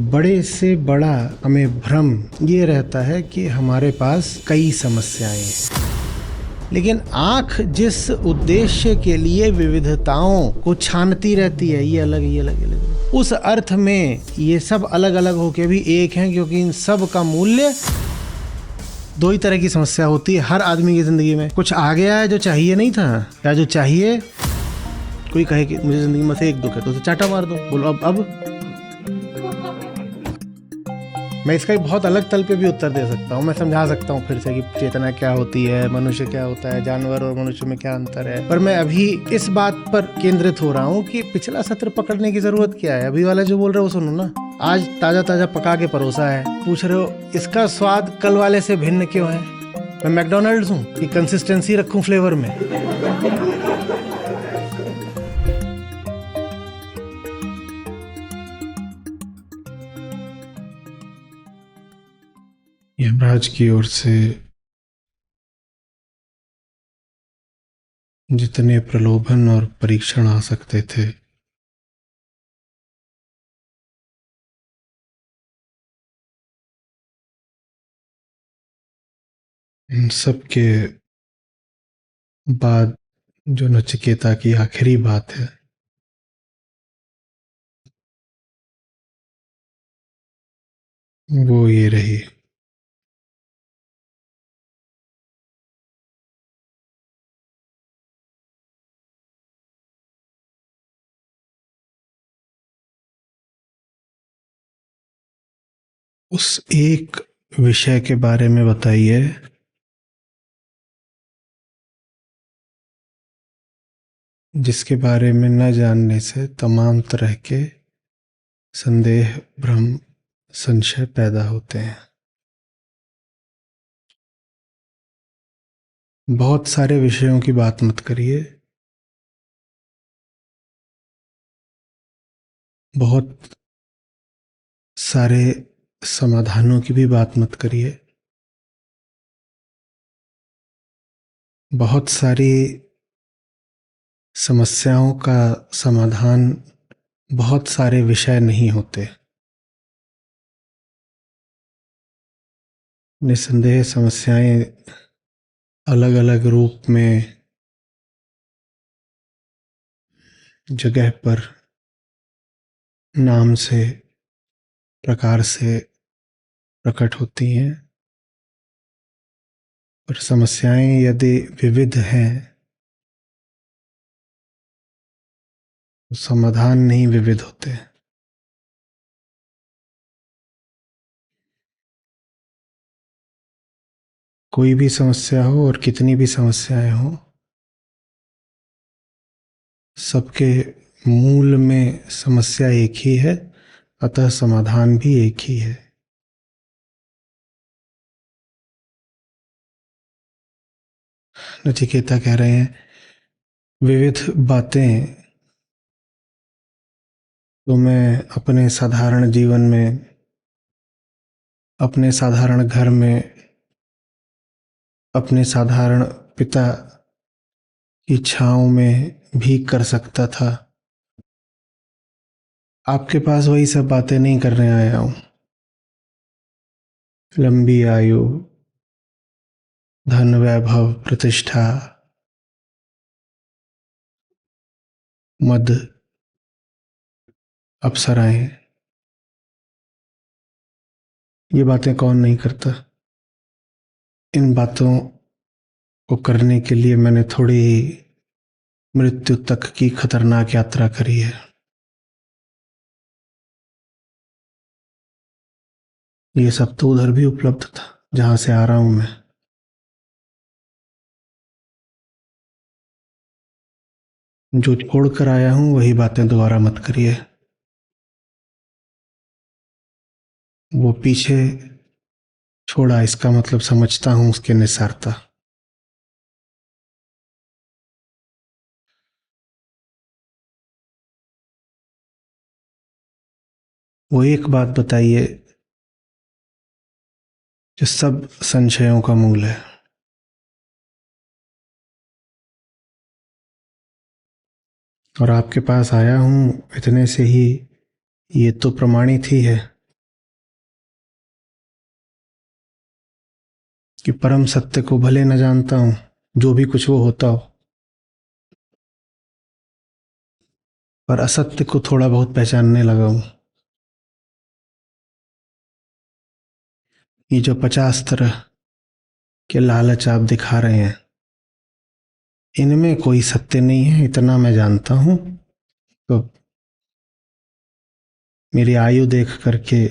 बड़े से बड़ा हमें भ्रम ये रहता है कि हमारे पास कई समस्याएं हैं, लेकिन आंख जिस उद्देश्य के लिए विविधताओं को छानती रहती है, ये अलग ये अलग ये अलग, उस अर्थ में ये सब अलग अलग होके भी एक हैं, क्योंकि इन सब का मूल्य दो ही तरह की समस्या होती है हर आदमी की जिंदगी में। कुछ आ गया है जो चाहिए नहीं था, या जो चाहिए, कोई कहे कि मुझे जिंदगी में से एक दुख है तो उसे चाटा मार दो, बोलो अब मैं इसका एक बहुत अलग तल पे भी उत्तर दे सकता हूँ। मैं समझा सकता हूँ फिर से कि चेतना क्या होती है, मनुष्य क्या होता है, जानवर और मनुष्य में क्या अंतर है, पर मैं अभी इस बात पर केंद्रित हो रहा हूँ कि पिछला सत्र पकड़ने की जरूरत क्या है। अभी वाला जो बोल रहे हो वो सुनो ना। आज ताजा ताजा पका के परोसा है, पूछ रहे हो इसका स्वाद कल वाले से भिन्न क्यों है। मैं मैकडोनल्ड्स हूँ कि कंसिस्टेंसी रखूँ फ्लेवर में। यमराज की ओर से जितने प्रलोभन और परीक्षण आ सकते थे, इन सब के बाद जो नचिकेता की आखिरी बात है, वो ये रही। उस एक विषय के बारे में बताइए जिसके बारे में न जानने से तमाम तरह के संदेह, भ्रम, संशय पैदा होते हैं। बहुत सारे विषयों की बात मत करिए, बहुत सारे समाधानों की भी बात मत करिए, बहुत सारी समस्याओं का समाधान बहुत सारे विषय नहीं होते। निसंदेह समस्याएं अलग अलग रूप में, जगह पर, नाम से, प्रकार से प्रकट होती हैं। और समस्याएं यदि विविध हैं तो समाधान नहीं विविध होते। कोई भी समस्या हो और कितनी भी समस्याएं हो, सबके मूल में समस्या एक ही है, अतः समाधान भी एक ही है। नचिकेता कह रहे हैं विविध बातें तो मैं अपने साधारण जीवन में, अपने साधारण घर में, अपने साधारण पिता की छांव में भी कर सकता था। आपके पास वही सब बातें नहीं करने आया हूं। लंबी आयु, धन, वैभव, प्रतिष्ठा, मद, अप्सराएं, ये बातें कौन नहीं करता। इन बातों को करने के लिए मैंने थोड़ी मृत्यु तक की खतरनाक यात्रा करी है। ये सब तो उधर भी उपलब्ध था जहां से आ रहा हूं मैं। जो छोड़ कर आया हूं वही बातें दोबारा मत करिए। वो पीछे छोड़ा इसका मतलब समझता हूं उसके निसारता। वो एक बात बताइए जो सब संशयों का मूल है। और आपके पास आया हूं इतने से ही ये तो प्रमाणित ही है कि परम सत्य को भले न जानता हूं, जो भी कुछ वो होता हो, पर असत्य को थोड़ा बहुत पहचानने लगा हूं। ये जो 50 तरह के लालच आप दिखा रहे हैं, इनमें कोई सत्य नहीं है, इतना मैं जानता हूं। तो मेरी आयु देख करके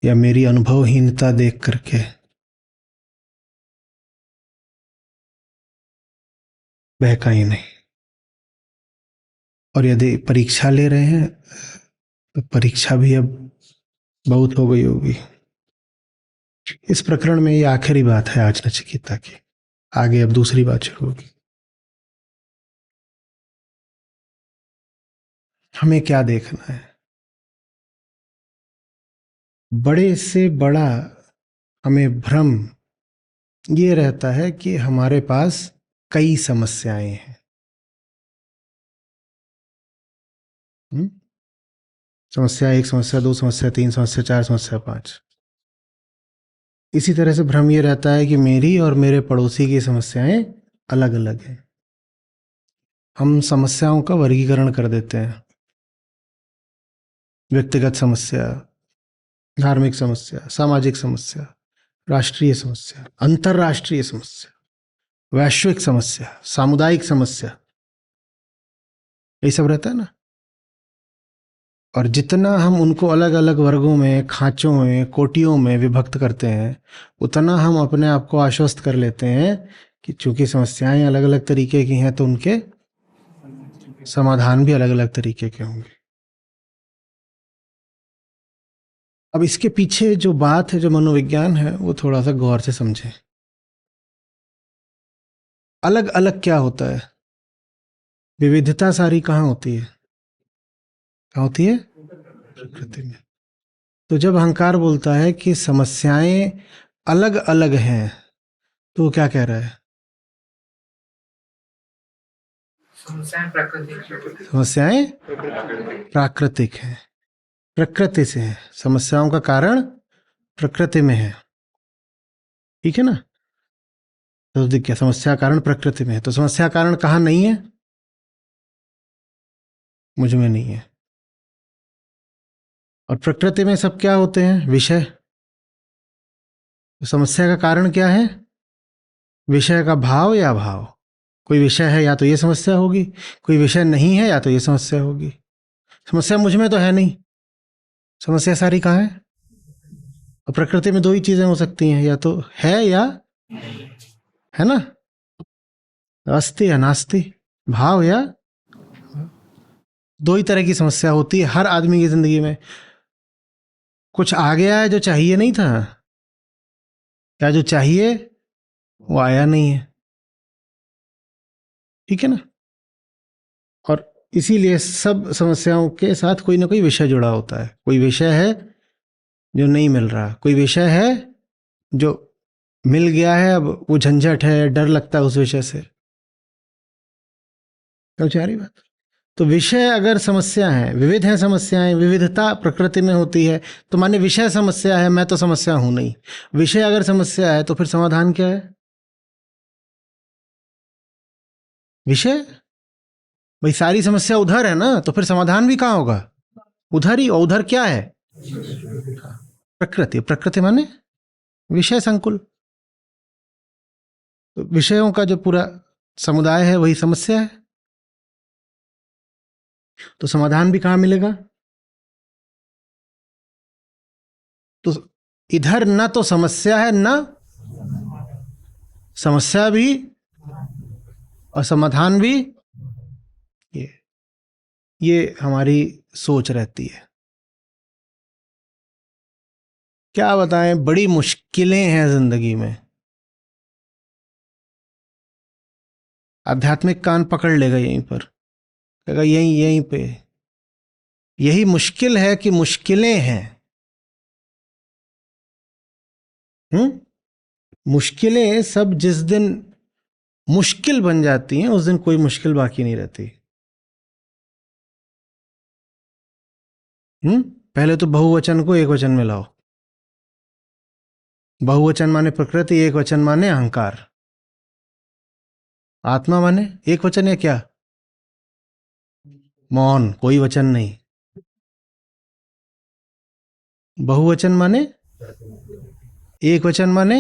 या मेरी अनुभवहीनता देख करके बहका ही नहीं। और यदि परीक्षा ले रहे हैं तो परीक्षा भी अब बहुत हो गई होगी। इस प्रकरण में ये आखिरी बात है आज नचिकेता की, आगे अब दूसरी बात शुरू होगी। हमें क्या देखना है? बड़े से बड़ा हमें भ्रम ये रहता है कि हमारे पास कई समस्याएं हैं। समस्या 1, समस्या 2, समस्या 3, समस्या 4, समस्या 5। इसी तरह से भ्रम ये रहता है कि मेरी और मेरे पड़ोसी की समस्याएं अलग अलग हैं। हम समस्याओं का वर्गीकरण कर देते हैं: व्यक्तिगत समस्या, धार्मिक समस्या, सामाजिक समस्या, राष्ट्रीय समस्या, अंतरराष्ट्रीय समस्या, वैश्विक समस्या, सामुदायिक समस्या, यही सब रहता है ना। और जितना हम उनको अलग अलग वर्गों में, खांचों में, कोटियों में विभक्त करते हैं, उतना हम अपने आप को आश्वस्त कर लेते हैं कि चूंकि समस्याएं अलग अलग तरीके की हैं तो उनके समाधान भी अलग अलग तरीके के होंगे। अब इसके पीछे जो बात है, जो मनोविज्ञान है, वो थोड़ा सा गौर से समझें। अलग अलग क्या होता है? विविधता सारी कहाँ होती है? कहाँ होती है? प्रकृति में। तो जब अहंकार बोलता है कि समस्याएं अलग अलग हैं, तो वो क्या कह रहा है? समस्याएं प्राकृतिक हैं, प्रकृति से है। समस्याओं का कारण प्रकृति में है, ठीक है ना। तो देखिए, समस्या कारण प्रकृति में है, तो समस्या कारण कहाँ नहीं है? मुझ में नहीं है। और प्रकृति में सब क्या होते हैं? विषय। तो समस्या का कारण क्या है? विषय का भाव या अभाव। कोई विषय है या तो ये समस्या होगी, कोई विषय नहीं है या तो ये समस्या होगी। समस्या मुझ में तो है नहीं, समस्या सारी कहाँ है? और प्रकृति में दो ही चीजें हो सकती हैं, या तो है या, है ना, अस्ति या नास्ति, भाव या। दो ही तरह की समस्या होती है हर आदमी की जिंदगी में। कुछ आ गया है जो चाहिए नहीं था, या जो चाहिए वो आया नहीं है, ठीक है ना। और इसीलिए सब समस्याओं के साथ कोई ना कोई विषय जुड़ा होता है। कोई विषय है जो नहीं मिल रहा, कोई विषय है जो मिल गया है, अब वो झंझट है, डर लगता है उस विषय से। समझ आ रही बात? तो विषय अगर समस्या है, विविध है समस्याएं, विविधता प्रकृति में होती है, तो माने विषय समस्या है, मैं तो समस्या हूं नहीं। विषय अगर समस्या है तो फिर समाधान क्या है? विषय। भाई सारी समस्या उधर है ना, तो फिर समाधान भी कहाँ होगा? उधर ही। और उधर क्या है? प्रकृति। प्रकृति माने विषय संकुल। तो विषयों का जो पूरा समुदाय है वही समस्या है। तो समाधान भी कहाँ मिलेगा? तो इधर ना तो समस्या है, ना समस्या भी और समाधान भी। ये ये हमारी सोच रहती है। क्या बताएं, बड़ी मुश्किलें हैं जिंदगी में। आध्यात्मिक कान पकड़ लेगा यहीं पर, कहेगा यहीं यहीं पे। यही मुश्किल है कि मुश्किलें हैं। मुश्किलें सब जिस दिन मुश्किल बन जाती हैं, उस दिन कोई मुश्किल बाकी नहीं रहती। पहले तो बहुवचन को एक वचन में लाओ। बहुवचन माने प्रकृति, एक वचन माने अहंकार। आत्मा माने एक वचन है क्या? मौन, कोई वचन नहीं। बहुवचन माने एक वचन माने,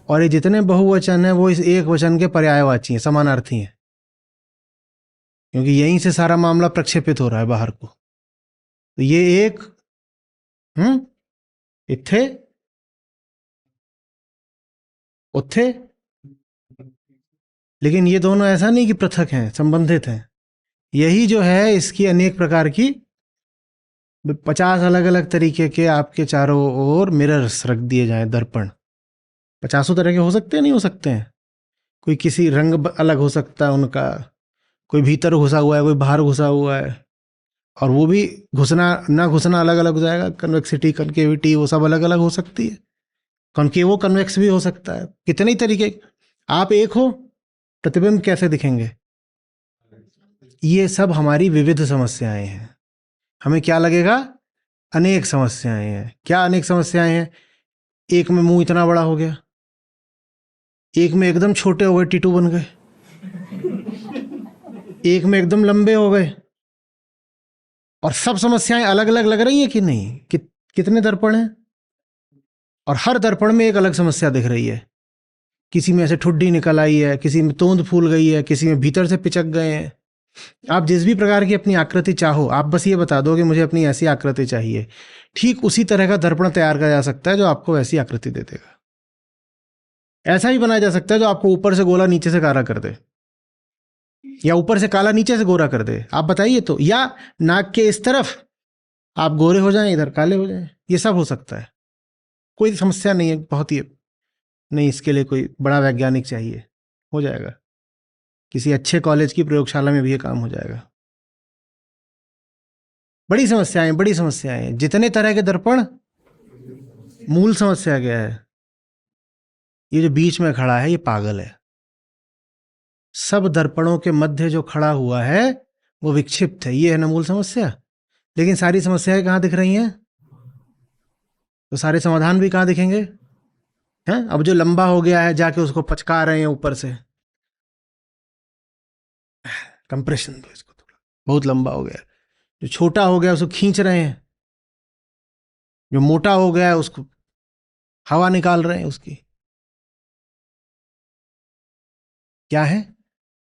और ये जितने बहुवचन है वो इस एक वचन के पर्यायवाची हैं, समानार्थी हैं, क्योंकि यहीं से सारा मामला प्रक्षेपित हो रहा है बाहर को। तो ये एक इत्थे उत्थे, लेकिन ये दोनों ऐसा नहीं कि पृथक हैं, संबंधित हैं। यही जो है इसकी अनेक प्रकार की 50 अलग अलग तरीके के आपके चारों ओर मिरर्स रख दिए जाएं, दर्पण। 50 तरह के हो सकते हैं, नहीं हो सकते हैं? कोई किसी रंग अलग हो सकता है उनका, कोई भीतर घुसा हुआ है, कोई बाहर घुसा हुआ है, और वो भी घुसना ना घुसना अलग अलग हो जाएगा। कन्वेक्सिटी, कनकेविटी, वो सब अलग अलग हो सकती है। कॉन्केवो कन्वेक्स भी हो सकता है, कितने ही तरीके। आप एक हो, प्रतिबिंब कैसे दिखेंगे? ये सब हमारी विविध समस्याएं हैं। हमें क्या लगेगा? अनेक समस्याएं हैं। क्या अनेक समस्याएं हैं? एक में मुंह इतना बड़ा हो गया, एक में एकदम छोटे हो गए, टीटू बन गए, एक में एकदम लंबे हो गए, और सब समस्याएं अलग अलग लग रही हैं कि नहीं? कितने दर्पण हैं, और हर दर्पण में एक अलग समस्या दिख रही है। किसी में ऐसे ठुड्डी निकल आई है, किसी में तोंद फूल गई है, किसी में भीतर से पिचक गए हैं। आप जिस भी प्रकार की अपनी आकृति चाहो, आप बस ये बता दो कि मुझे अपनी ऐसी आकृति चाहिए, ठीक उसी तरह का दर्पण तैयार किया जा सकता है जो आपको वैसी आकृति दे देगा। ऐसा ही बनाया जा सकता है जो आपको ऊपर से गोला नीचे से काला कर दे, या ऊपर से काला नीचे से गोरा कर दे। आप बताइए तो, या नाक के इस तरफ आप गोरे हो जाएं, इधर काले हो जाएं, ये सब हो सकता है। कोई समस्या नहीं है, बहुत ही नहीं, इसके लिए कोई बड़ा वैज्ञानिक चाहिए, हो जाएगा। किसी अच्छे कॉलेज की प्रयोगशाला में भी ये काम हो जाएगा। बड़ी समस्याएं, बड़ी समस्याएं, जितने तरह के दर्पण, मूल समस्या क्या है? ये जो बीच में खड़ा है ये पागल है। सब दर्पणों के मध्य जो खड़ा हुआ है वो विक्षिप्त है, ये है ना मूल समस्या। लेकिन सारी समस्याएं कहाँ दिख रही हैं? तो सारे समाधान भी कहाँ दिखेंगे? हैं? अब जो लंबा हो गया है जाके उसको पचका रहे हैं ऊपर से, कंप्रेशन दो इसको थोड़ा, बहुत लंबा हो गया। जो छोटा हो गया उसको खींच रहे हैं, जो मोटा हो गया है उसको हवा निकाल रहे हैं उसकी। क्या है?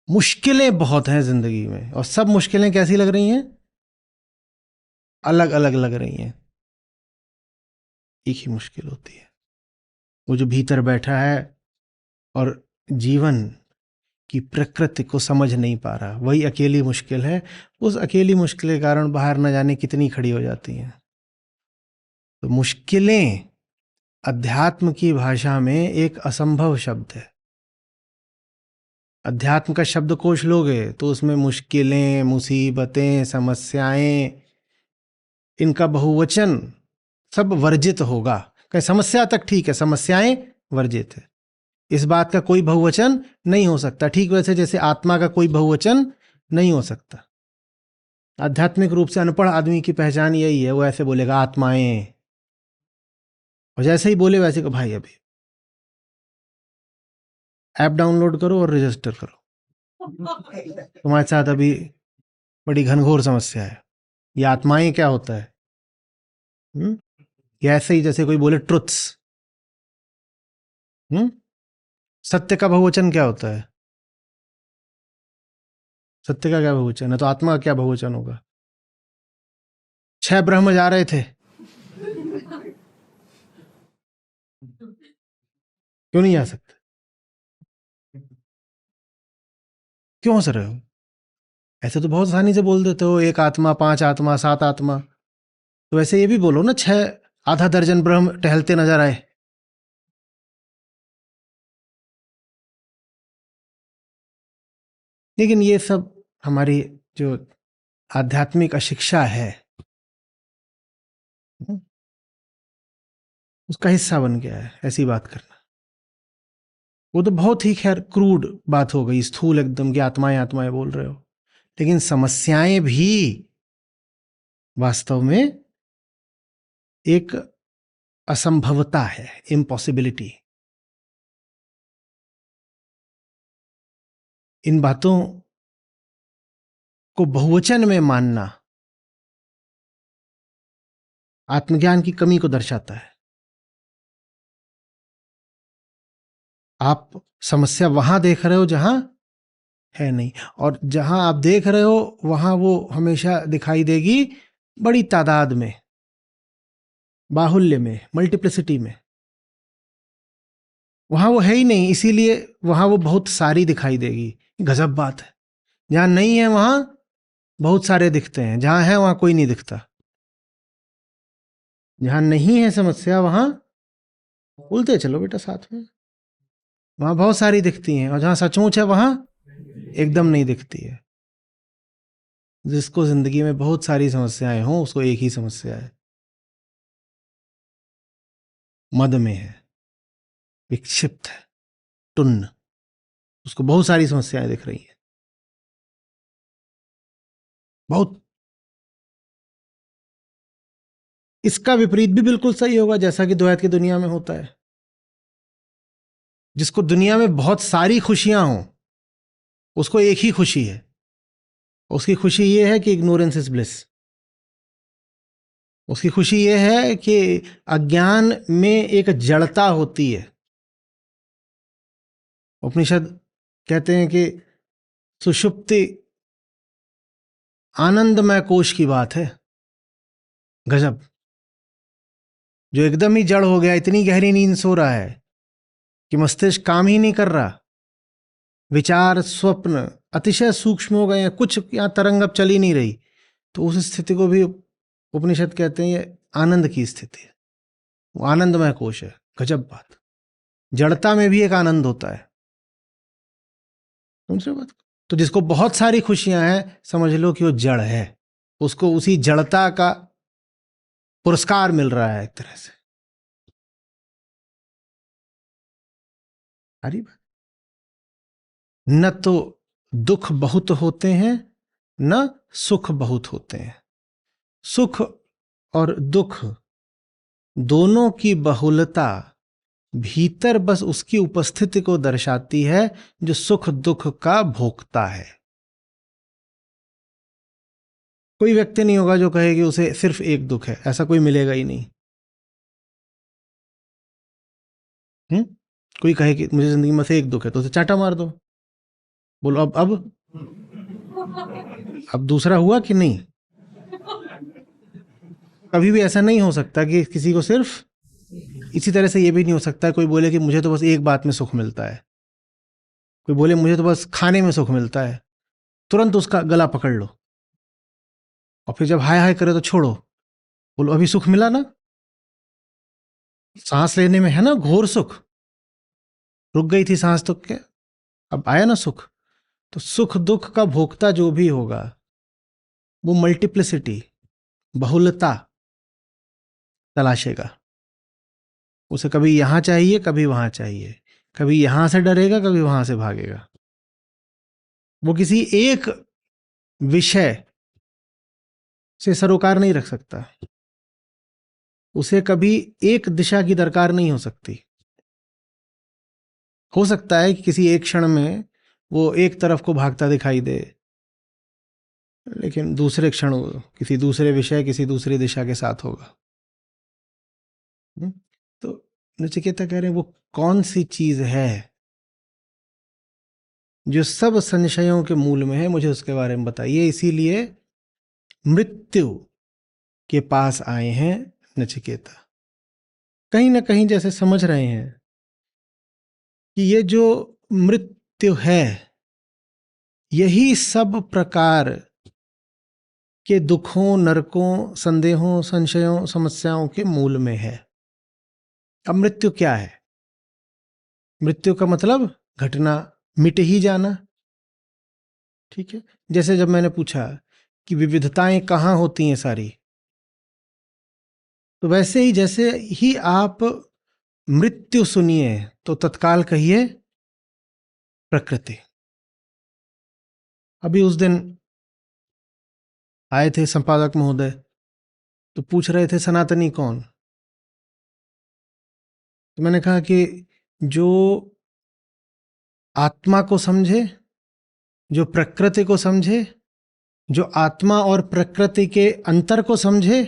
मुश्किलें बहुत हैं जिंदगी में, और सब मुश्किलें कैसी लग रही हैं? अलग अलग लग रही हैं। एक ही मुश्किल होती है, वो जो भीतर बैठा है और जीवन की प्रकृति को समझ नहीं पा रहा, वही अकेली मुश्किल है। उस अकेली मुश्किल के कारण बाहर न जाने कितनी खड़ी हो जाती हैं। तो मुश्किलें अध्यात्म की भाषा में एक असंभव शब्द है। अध्यात्म का शब्दकोश लोगे तो उसमें मुश्किलें, मुसीबतें, समस्याएं, इनका बहुवचन सब वर्जित होगा। कहीं समस्या तक ठीक है, समस्याएं वर्जित है, इस बात का कोई बहुवचन नहीं हो सकता। ठीक वैसे जैसे आत्मा का कोई बहुवचन नहीं हो सकता। आध्यात्मिक रूप से अनपढ़ आदमी की पहचान यही है, वो ऐसे बोलेगा आत्माएं, और जैसे ही बोले वैसे को भाई अभी ऐप डाउनलोड करो और रजिस्टर करो, तुम्हारे साथ अभी बड़ी घनघोर समस्या है। ये आत्माएं क्या होता है? ये ऐसे ही जैसे कोई बोले ट्रुथ्स। सत्य का बहुवचन क्या होता है? सत्य का क्या बहुवचन है? तो आत्मा का क्या बहुवचन होगा? 6 ब्रह्म जा रहे थे, क्यों नहीं जा सकते? क्यों हंस रहे हो? ऐसे तो बहुत आसानी से बोल देते हो, 1 आत्मा, 5 आत्मा, 7 आत्मा। तो वैसे ये भी बोलो ना, 6 आधा दर्जन ब्रह्म टहलते नजर आए। लेकिन ये सब हमारी जो आध्यात्मिक अशिक्षा है उसका हिस्सा बन गया है, ऐसी बात करना। वो तो बहुत ही खैर क्रूड बात हो गई, स्थूल एकदम, कि आत्माएं आत्माएं बोल रहे हो। लेकिन समस्याएं भी वास्तव में एक असंभवता है, इम्पॉसिबिलिटी। इन बातों को बहुवचन में मानना आत्मज्ञान की कमी को दर्शाता है। आप समस्या वहां देख रहे हो जहां है नहीं, और जहां आप देख रहे हो वहां वो हमेशा दिखाई देगी बड़ी तादाद में, बाहुल्य में, मल्टीप्लिसिटी में। वहां वो है ही नहीं, इसीलिए वहां वो बहुत सारी दिखाई देगी। गजब बात है, जहां नहीं है वहां बहुत सारे दिखते हैं, जहां है वहां कोई नहीं दिखता। जहां नहीं है समस्या वहां बोलते चलो बेटा साथ में, वहां बहुत सारी दिखती हैं, और जहां सचमुच है वहां एकदम नहीं दिखती है। जिसको जिंदगी में बहुत सारी समस्याएं हों उसको एक ही समस्या है, मद में है, विक्षिप्त है, टुन्न। उसको बहुत सारी समस्याएं दिख रही हैं, बहुत। इसका विपरीत भी बिल्कुल सही होगा, जैसा कि द्वैत की दुनिया में होता है। जिसको दुनिया में बहुत सारी खुशियां हों उसको एक ही खुशी है, उसकी खुशी ये है कि इग्नोरेंस इज ब्लिस। उसकी खुशी ये है कि अज्ञान में एक जड़ता होती है। उपनिषद कहते हैं कि सुषुप्ति आनंदमय कोश की बात है। गजब, जो एकदम ही जड़ हो गया, इतनी गहरी नींद सो रहा है कि मस्तिष्क काम ही नहीं कर रहा, विचार स्वप्न अतिशय सूक्ष्म हो गए हैं, कुछ यहाँ तरंग अब चल ही नहीं रही, तो उस स्थिति को भी उपनिषद कहते हैं ये आनंद की स्थिति है, वो आनंदमय कोश है। गजब बात, जड़ता में भी एक आनंद होता है। समझ रहे बात? तो जिसको बहुत सारी खुशियां हैं समझ लो कि वो जड़ है, उसको उसी जड़ता का पुरस्कार मिल रहा है एक तरह से। अरे न तो दुख बहुत होते हैं न सुख बहुत होते हैं। सुख और दुख दोनों की बहुलता भीतर बस उसकी उपस्थिति को दर्शाती है जो सुख दुख का भोगता है। कोई व्यक्ति नहीं होगा जो कहे कि उसे सिर्फ एक दुख है, ऐसा कोई मिलेगा ही नहीं। कोई कहे कि मुझे जिंदगी में से एक दुख है तो उसे चाटा मार दो, बोलो अब दूसरा हुआ कि नहीं। कभी भी ऐसा नहीं हो सकता कि किसी को सिर्फ, इसी तरह से ये भी नहीं हो सकता कोई बोले कि मुझे तो बस एक बात में सुख मिलता है, कोई बोले मुझे तो बस खाने में सुख मिलता है, तुरंत उसका गला पकड़ लो और फिर जब हाय हाय करे तो छोड़ो, बोलो अभी सुख मिला ना, सांस लेने में है ना घोर सुख, रुक गई थी सांस तो क्या, अब आया ना सुख। तो सुख दुख का भोक्ता जो भी होगा वो मल्टीप्लिसिटी, बहुलता तलाशेगा। उसे कभी यहां चाहिए कभी वहां चाहिए, कभी यहां से डरेगा कभी वहां से भागेगा। वो किसी एक विषय से सरोकार नहीं रख सकता, उसे कभी एक दिशा की दरकार नहीं हो सकती। हो सकता है कि किसी एक क्षण में वो एक तरफ को भागता दिखाई दे, लेकिन दूसरे क्षण वो किसी दूसरे विषय किसी दूसरी दिशा के साथ होगा। तो नचिकेता कह रहे हैं वो कौन सी चीज है जो सब संशयों के मूल में है, मुझे उसके बारे में बताइए। इसीलिए मृत्यु के पास आए हैं नचिकेता। कहीं ना कहीं जैसे समझ रहे हैं कि ये जो मृत्यु है यही सब प्रकार के दुखों नरकों संदेहों संशयों समस्याओं के मूल में है। अब मृत्यु क्या है? मृत्यु का मतलब घटना, मिट ही जाना। ठीक है, जैसे जब मैंने पूछा कि विविधताएं कहाँ होती हैं सारी, तो वैसे ही जैसे ही आप मृत्यु सुनिए तो तत्काल कहिए प्रकृति। अभी उस दिन आए थे संपादक महोदय, तो पूछ रहे थे सनातनी कौन। तो मैंने कहा कि जो आत्मा को समझे, जो प्रकृति को समझे, जो आत्मा और प्रकृति के अंतर को समझे,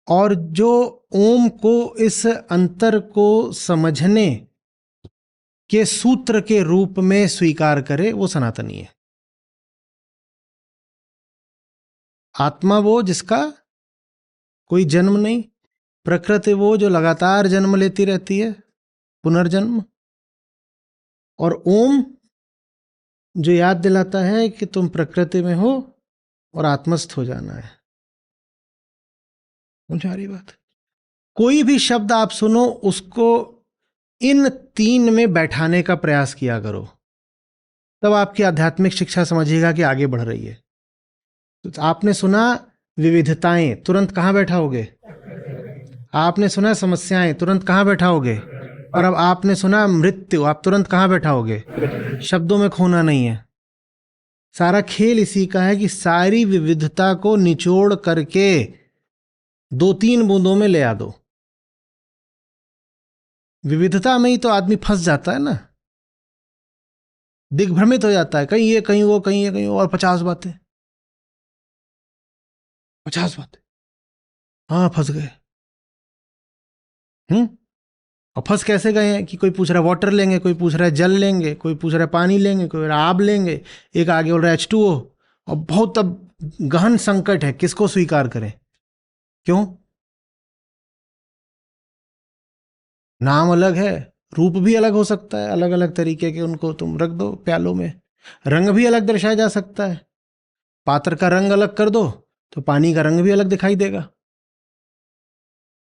और जो ओम को इस अंतर को समझने के सूत्र के रूप में स्वीकार करे, वो सनातनी है। आत्मा वो जिसका कोई जन्म नहीं, प्रकृति वो जो लगातार जन्म लेती रहती है, पुनर्जन्म, और ओम जो याद दिलाता है कि तुम प्रकृति में हो और आत्मस्थ हो जाना है। समझ आ रही बात? कोई भी शब्द आप सुनो, उसको इन तीन में बैठाने का प्रयास किया करो, तब आपकी आध्यात्मिक शिक्षा समझिएगा कि आगे बढ़ रही है। तो आपने सुना विविधताएं, तुरंत कहां बैठाओगे? आपने सुना समस्याएं, तुरंत कहां बैठाओगे? और अब आपने सुना मृत्यु, आप तुरंत कहां बैठाओगे? शब्दों में खोना नहीं है। सारा खेल इसी का है कि सारी विविधता को निचोड़ करके 2-3 बूंदों में ले आ दो। विविधता में ही तो आदमी फंस जाता है ना, दिग्भ्रमित हो जाता है, कहीं ये कहीं वो, कहीं ये कहीं वो, और 50 बातें, 50 बातें, हाँ फंस गए। और फंस कैसे गए हैं कि कोई पूछ रहा है वाटर लेंगे, कोई पूछ रहा है जल लेंगे, कोई पूछ रहा है पानी लेंगे, कोई आब लेंगे, एक आगे बोल रहा है H2O। और बहुत अब गहन संकट है, किसको स्वीकार करें? क्यों? नाम अलग है, रूप भी अलग हो सकता है, अलग अलग तरीके के उनको तुम रख दो प्यालों में। रंग भी अलग दर्शाया जा सकता है, पात्र का रंग अलग कर दो तो पानी का रंग भी अलग दिखाई देगा।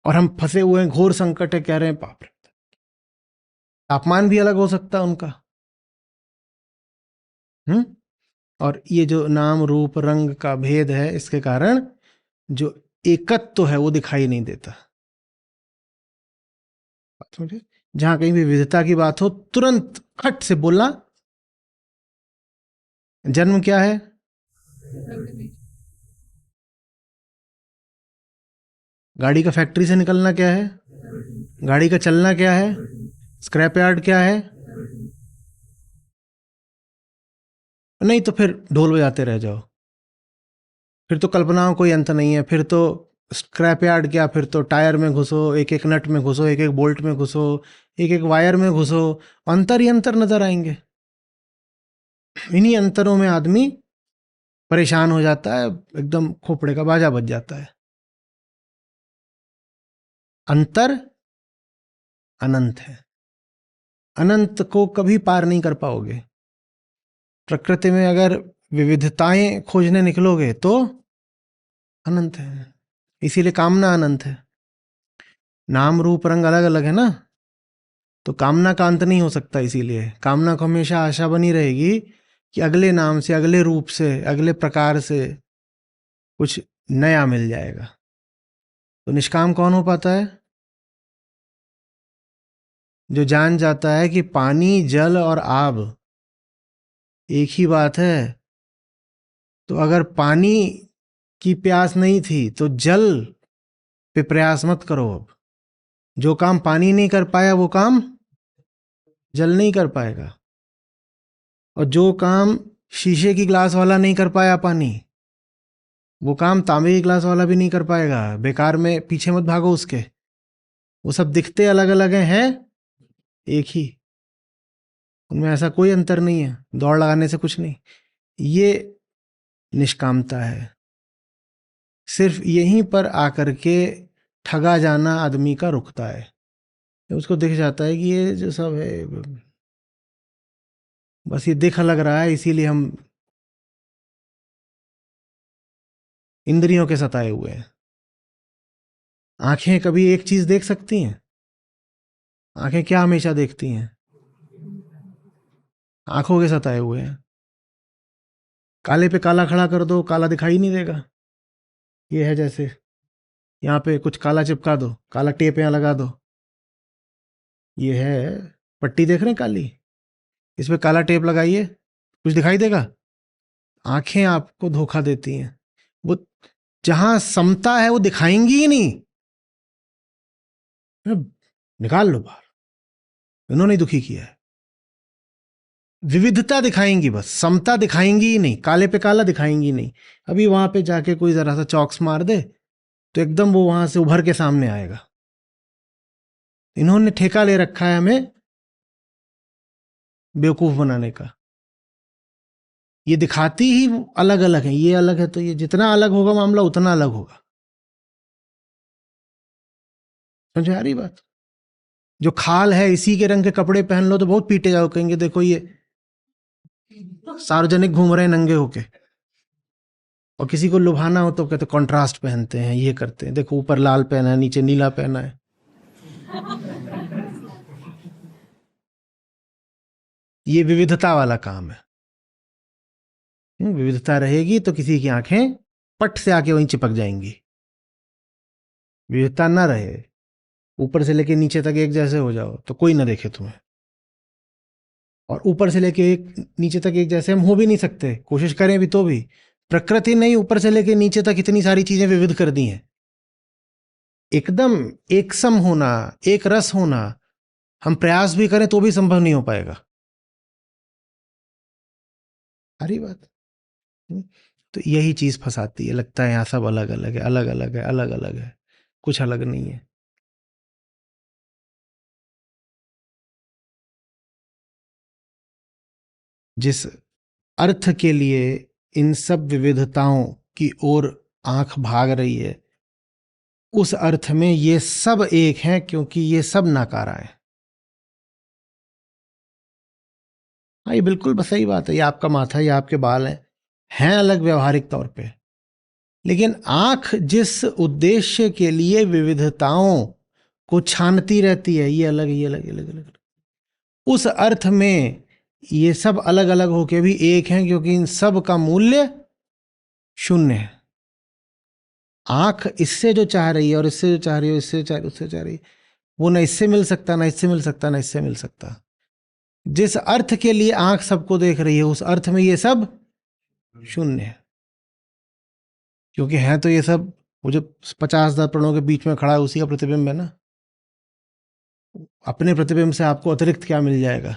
और हम फंसे हुए हैं, घोर संकट है, कह रहे हैं बाप रे, तापमान भी अलग हो सकता है उनका। और ये जो नाम रूप रंग का भेद है, इसके कारण जो एकत्व है वो दिखाई नहीं देता। बात समझे? जहां कहीं भी विविधता की बात हो, तुरंत खट से बोलना जन्म क्या है, गाड़ी का फैक्ट्री से निकलना क्या है, गाड़ी का चलना क्या है, स्क्रैप यार्ड क्या है। नहीं तो फिर ढोल बजाते रह जाओ, फिर तो कल्पनाओं कोई अंत नहीं है। फिर तो स्क्रैप यार्ड क्या, फिर तो टायर में घुसो, एक एक नट में घुसो, एक एक बोल्ट में घुसो, एक एक वायर में घुसो, अंतर ही अंतर नजर आएंगे। इन्हीं अंतरों में आदमी परेशान हो जाता है, एकदम खोपड़े का बाजा बज जाता है। अंतर अनंत है, अनंत को कभी पार नहीं कर पाओगे। प्रकृति में अगर विविधताएं खोजने निकलोगे तो अनंत है, इसीलिए कामना अनंत है। नाम रूप रंग अलग अलग है ना, तो कामना का अंत नहीं हो सकता। इसीलिए कामना को हमेशा आशा बनी रहेगी कि अगले नाम से, अगले रूप से, अगले प्रकार से कुछ नया मिल जाएगा। तो निष्काम कौन हो पाता है? जो जान जाता है कि पानी, जल और आब एक ही बात है। तो अगर पानी की प्यास नहीं थी तो जल पे प्रयास मत करो। अब जो काम पानी नहीं कर पाया वो काम जल नहीं कर पाएगा, और जो काम शीशे की ग्लास वाला नहीं कर पाया पानी, वो काम तांबे की ग्लास वाला भी नहीं कर पाएगा। बेकार में पीछे मत भागो उसके, वो सब दिखते अलग अलग हैं, एक ही, उनमें ऐसा कोई अंतर नहीं है। दौड़ लगाने से कुछ नहीं, ये निष्कामता है। सिर्फ यहीं पर आकर के ठगा जाना आदमी का रुकता है। उसको दिख जाता है कि ये जो सब है बस ये दिख लग रहा है, इसीलिए हम इंद्रियों के सताए हुए हैं। आंखें कभी एक चीज देख सकती हैं? आंखें क्या हमेशा देखती हैं? आंखों के सताए हुए हैं। काले पे काला खड़ा कर दो, काला दिखाई नहीं देगा। ये है जैसे यहाँ पे कुछ काला चिपका दो, काला टेप यहाँ लगा दो, ये है पट्टी देख रहे हैं काली, इस पे काला टेप लगाइए, कुछ दिखाई देगा? आंखें आपको धोखा देती हैं। वो जहां समता है वो दिखाएंगी ही नहीं। निकाल लो बाहर। इन्होंने दुखी किया है। विविधता दिखाएंगी, बस समता दिखाएंगी ही नहीं, काले पे काला दिखाएंगी नहीं। अभी वहां पे जाके कोई जरा सा चौक्स मार दे तो एकदम वो वहां से उभर के सामने आएगा। इन्होंने ठेका ले रखा है हमें बेवकूफ बनाने का। ये दिखाती ही अलग अलग है, ये अलग है, तो ये जितना अलग होगा मामला उतना अलग होगा। समझ आ रही बात? जो खाल है, इसी के रंग के कपड़े पहन लो तो बहुत पीटे जाओ, कहेंगे देखो ये सार्वजनिक घूम रहे हैं नंगे होके। और किसी को लुभाना हो तो कहते कंट्रास्ट पहनते हैं, ये करते हैं, देखो ऊपर लाल पहना है नीचे नीला पहना है। ये विविधता वाला काम है। विविधता रहेगी तो किसी की आंखें पट से आके वहीं चिपक जाएंगी। विविधता ना रहे, ऊपर से लेके नीचे तक एक जैसे हो जाओ तो कोई ना देखे तुम्हें। और ऊपर से लेके एक नीचे तक एक जैसे हम हो भी नहीं सकते, कोशिश करें भी तो भी। प्रकृति ने ही ऊपर से लेके नीचे तक इतनी सारी चीजें विविध कर दी हैं। एकदम एक सम होना, एक रस होना, हम प्रयास भी करें तो भी संभव नहीं हो पाएगा। सारी बात। तो यही चीज फंसाती है, लगता है यहां सब अलग अलग है, अलग अलग है, अलग अलग है, कुछ अलग नहीं है। जिस अर्थ के लिए इन सब विविधताओं की ओर आंख भाग रही है, उस अर्थ में ये सब एक हैं, क्योंकि ये सब नाकारा है। हाँ, ये बिल्कुल बस सही बात है। ये आपका माथा, ये आपके बाल हैं अलग व्यवहारिक तौर पे, लेकिन आंख जिस उद्देश्य के लिए विविधताओं को छानती रहती है, ये अलग, ये अलग, ये अलग, अलग, उस अर्थ में ये सब अलग अलग होके भी एक हैं, क्योंकि इन सब का मूल्य शून्य है। आंख इससे जो चाह रही है और इससे जो चाह रही है, इससे चाह रही है, उससे चाह रही है, वो ना इससे मिल सकता, ना इससे मिल सकता, ना इससे मिल सकता। जिस अर्थ के लिए आंख सबको देख रही है, उस अर्थ में ये सब शून्य है। क्योंकि है तो ये सब, वो जो 50 दर्पणों के बीच में खड़ा है उसी का प्रतिबिंब है ना। अपने प्रतिबिंब से आपको अतिरिक्त क्या मिल जाएगा?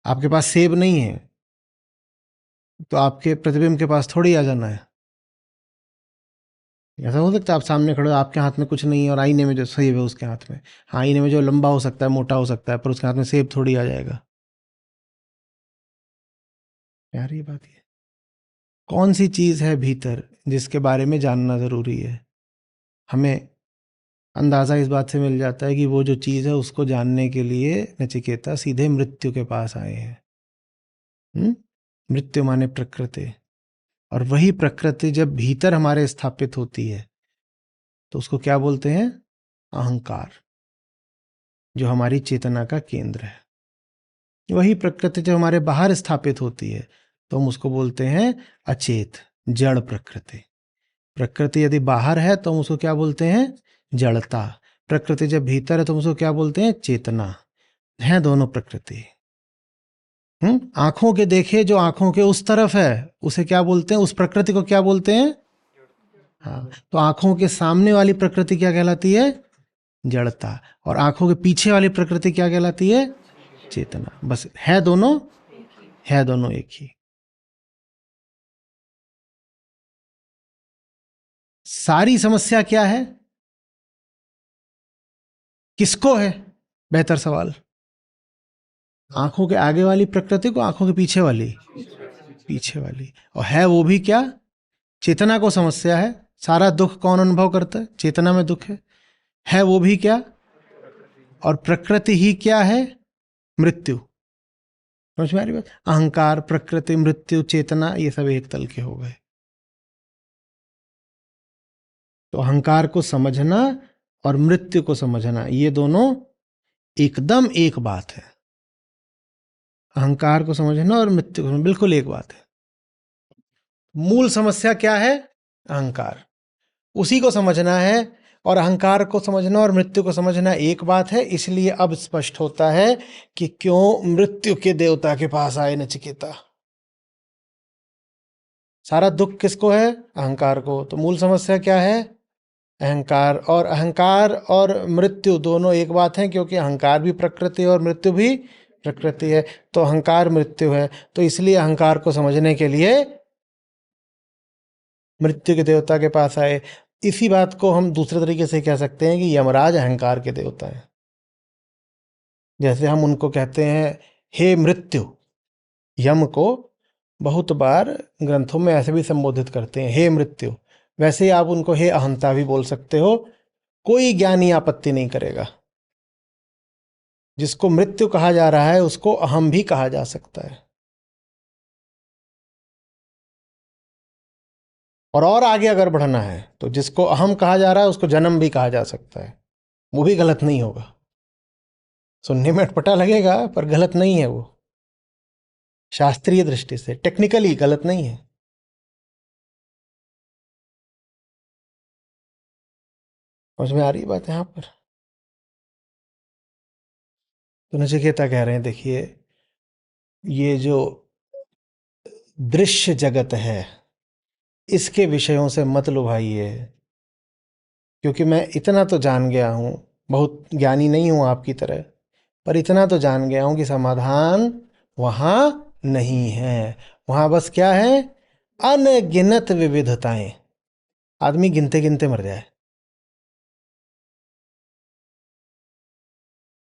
आपके पास सेब नहीं है तो आपके प्रतिबिंब के पास थोड़ी आ जाना है। ऐसा हो सकता है आप सामने खड़े हो, आपके हाथ में कुछ नहीं है और आईने में जो सेब है उसके हाथ में। हाँ, आईने में जो लंबा हो सकता है, मोटा हो सकता है, पर उसके हाथ में सेब थोड़ी आ जाएगा। यार ये बात है। कौन सी चीज है भीतर जिसके बारे में जानना जरूरी है? हमें अंदाजा इस बात से मिल जाता है कि वो जो चीज है उसको जानने के लिए नचिकेता सीधे मृत्यु के पास आए हैं। मृत्यु माने प्रकृति। और वही प्रकृति जब भीतर हमारे स्थापित होती है तो उसको क्या बोलते हैं? अहंकार, जो हमारी चेतना का केंद्र है। वही प्रकृति जब हमारे बाहर स्थापित होती है तो हम उसको बोलते हैं अचेत, जड़ प्रकृति। प्रकृति यदि बाहर है तो हम उसको क्या बोलते हैं? जड़ता। प्रकृति जब भीतर है तो हम उसको क्या बोलते हैं? चेतना। है दोनों प्रकृति। आंखों के देखे जो आंखों के उस तरफ है उसे क्या बोलते हैं? उस प्रकृति को क्या बोलते हैं? हाँ, तो आंखों के सामने वाली प्रकृति क्या कहलाती है? जड़ता। और आंखों के पीछे वाली प्रकृति क्या कहलाती है? चेतना। बस है दोनों, है दोनों एक ही। सारी समस्या क्या है? किसको है? बेहतर सवाल। आंखों के आगे वाली प्रकृति को, आंखों के पीछे वाली? पीछे वाली। और है वो भी क्या? चेतना को समस्या है। सारा दुख कौन अनुभव करता है? चेतना में दुख है वो भी क्या? और प्रकृति ही क्या है? मृत्यु। समझ में आ रही बात? अहंकार, प्रकृति, मृत्यु, चेतना, ये सब एक तल के हो गए। तो अहंकार को समझना और मृत्यु को समझना, ये दोनों एकदम एक बात है। अहंकार को समझना और मृत्यु को समझना बिल्कुल एक बात है। मूल समस्या क्या है? अहंकार। उसी को समझना है। और अहंकार को समझना और मृत्यु को समझना एक बात है। इसलिए अब स्पष्ट होता है कि क्यों मृत्यु के देवता के पास आए नचिकेता। सारा दुख किसको है? अहंकार को। तो मूल समस्या क्या है? अहंकार और मृत्यु दोनों एक बात है, क्योंकि अहंकार भी प्रकृति है और मृत्यु भी प्रकृति है। तो अहंकार मृत्यु है, तो इसलिए अहंकार को समझने के लिए मृत्यु के देवता के पास आए। इसी बात को हम दूसरे तरीके से कह सकते हैं कि यमराज अहंकार के देवता हैं। जैसे हम उनको कहते हैं हे मृत्यु, यम को बहुत बार ग्रंथों में ऐसे भी संबोधित करते हैं, हे मृत्यु। वैसे ही आप उनको हे अहंता भी बोल सकते हो, कोई ज्ञानी आपत्ति नहीं करेगा। जिसको मृत्यु कहा जा रहा है उसको अहम भी कहा जा सकता है। और आगे अगर बढ़ना है तो जिसको अहम कहा जा रहा है उसको जन्म भी कहा जा सकता है, वो भी गलत नहीं होगा। सुनने में अटपटा लगेगा पर गलत नहीं है, वो शास्त्रीय दृष्टि से टेक्निकली गलत नहीं है। समझ में आ रही बात यहां पर? तो नचिकेता कह रहे हैं देखिए, ये जो दृश्य जगत है इसके विषयों से मत लुभाइए, क्योंकि मैं इतना तो जान गया हूं, बहुत ज्ञानी नहीं हूं आपकी तरह, पर इतना तो जान गया हूं कि समाधान वहां नहीं है। वहां बस क्या है, अनगिनत विविधताएं। आदमी गिनते गिनते मर जाए।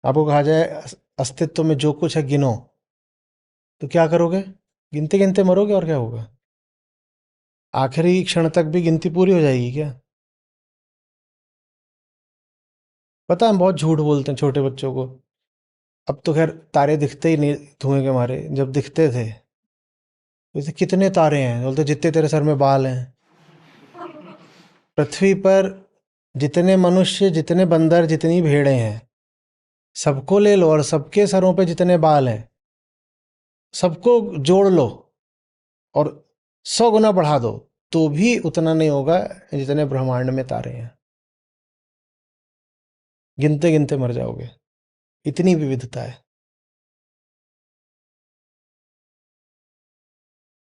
आपको कहा जाए अस्तित्व में जो कुछ है गिनो, तो क्या करोगे? गिनते गिनते मरोगे, और क्या होगा? आखिरी क्षण तक भी गिनती पूरी हो जाएगी क्या? पता है हम बहुत झूठ बोलते हैं छोटे बच्चों को। अब तो खैर तारे दिखते ही नहीं धुएं के मारे, जब दिखते थे वैसे कितने तारे हैं, बोलते जितने तेरे सर में बाल हैं। पृथ्वी पर जितने मनुष्य, जितने बंदर, जितनी भेड़ें हैं, सबको ले लो और सबके सरों पे जितने बाल हैं सबको जोड़ लो और 100 गुना बढ़ा दो, तो भी उतना नहीं होगा जितने ब्रह्मांड में तारे हैं। गिनते गिनते मर जाओगे, इतनी विविधता है।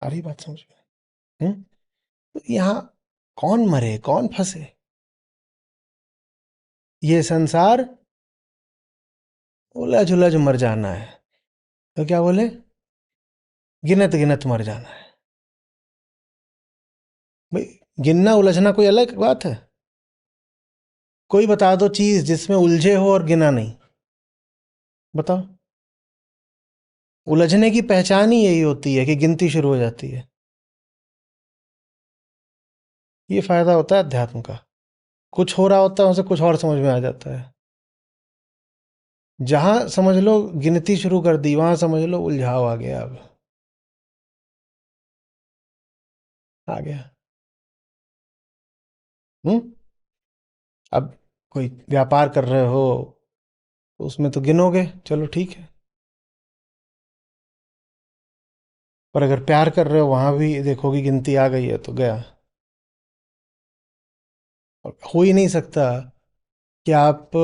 आ रही बात समझ में? तो यहाँ कौन मरे कौन फंसे? ये संसार उलझ उलझ मर जाना है। तो क्या बोले? गिनत गिनत मर जाना है। भाई गिनना उलझना कोई अलग बात है? कोई बता दो चीज जिसमें उलझे हो और गिना नहीं, बताओ। उलझने की पहचान ही यही होती है कि गिनती शुरू हो जाती है। ये फायदा होता है अध्यात्म का। कुछ हो रहा होता है उसे कुछ और समझ में आ जाता है। जहां समझ लो गिनती शुरू कर दी, वहां समझ लो उलझाव आ गया। अब आ गया। हम्म। अब कोई व्यापार कर रहे हो तो उसमें तो गिनोगे, चलो ठीक है। पर अगर प्यार कर रहे हो वहां भी देखोगे गिनती आ गई है तो गया। और हो ही नहीं सकता कि आप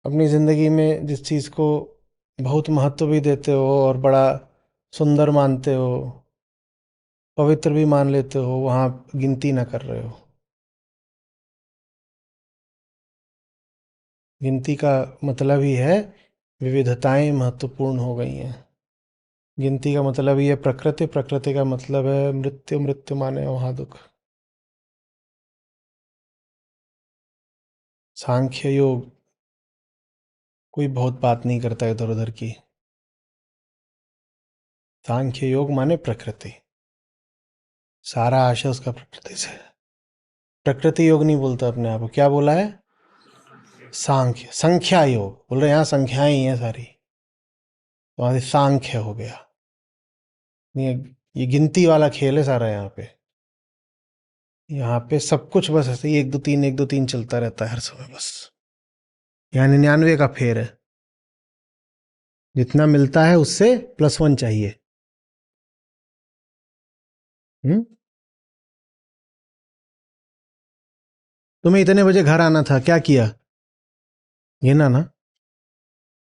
अपनी जिंदगी में जिस चीज को बहुत महत्व भी देते हो और बड़ा सुंदर मानते हो, पवित्र भी मान लेते हो, वहां गिनती ना कर रहे हो। गिनती का मतलब ही है विविधताएं महत्वपूर्ण हो गई हैं। गिनती का मतलब ही है प्रकृति, प्रकृति का मतलब है मृत्यु, मृत्यु माने वहां दुख। सांख्य योग कोई बहुत बात नहीं करता इधर उधर की। सांख्य योग माने प्रकृति, सारा आशय उसका प्रकृति से। प्रकृति योग नहीं बोलता अपने आप को, क्या बोला है? सांख्य, संख्या योग बोल रहे, यहाँ संख्याएं ही हैं सारी, तो वहां से सांख्य हो गया। ये गिनती वाला खेल है सारा यहाँ पे। यहाँ पे सब कुछ बस ऐसे ही 1 2 3 1 2 3 चलता रहता है हर समय बस। यहाँ 99 का फेर है, जितना मिलता है उससे +1 चाहिए। हम्म। तुम्हें इतने बजे घर आना था, क्या किया? गिना ना?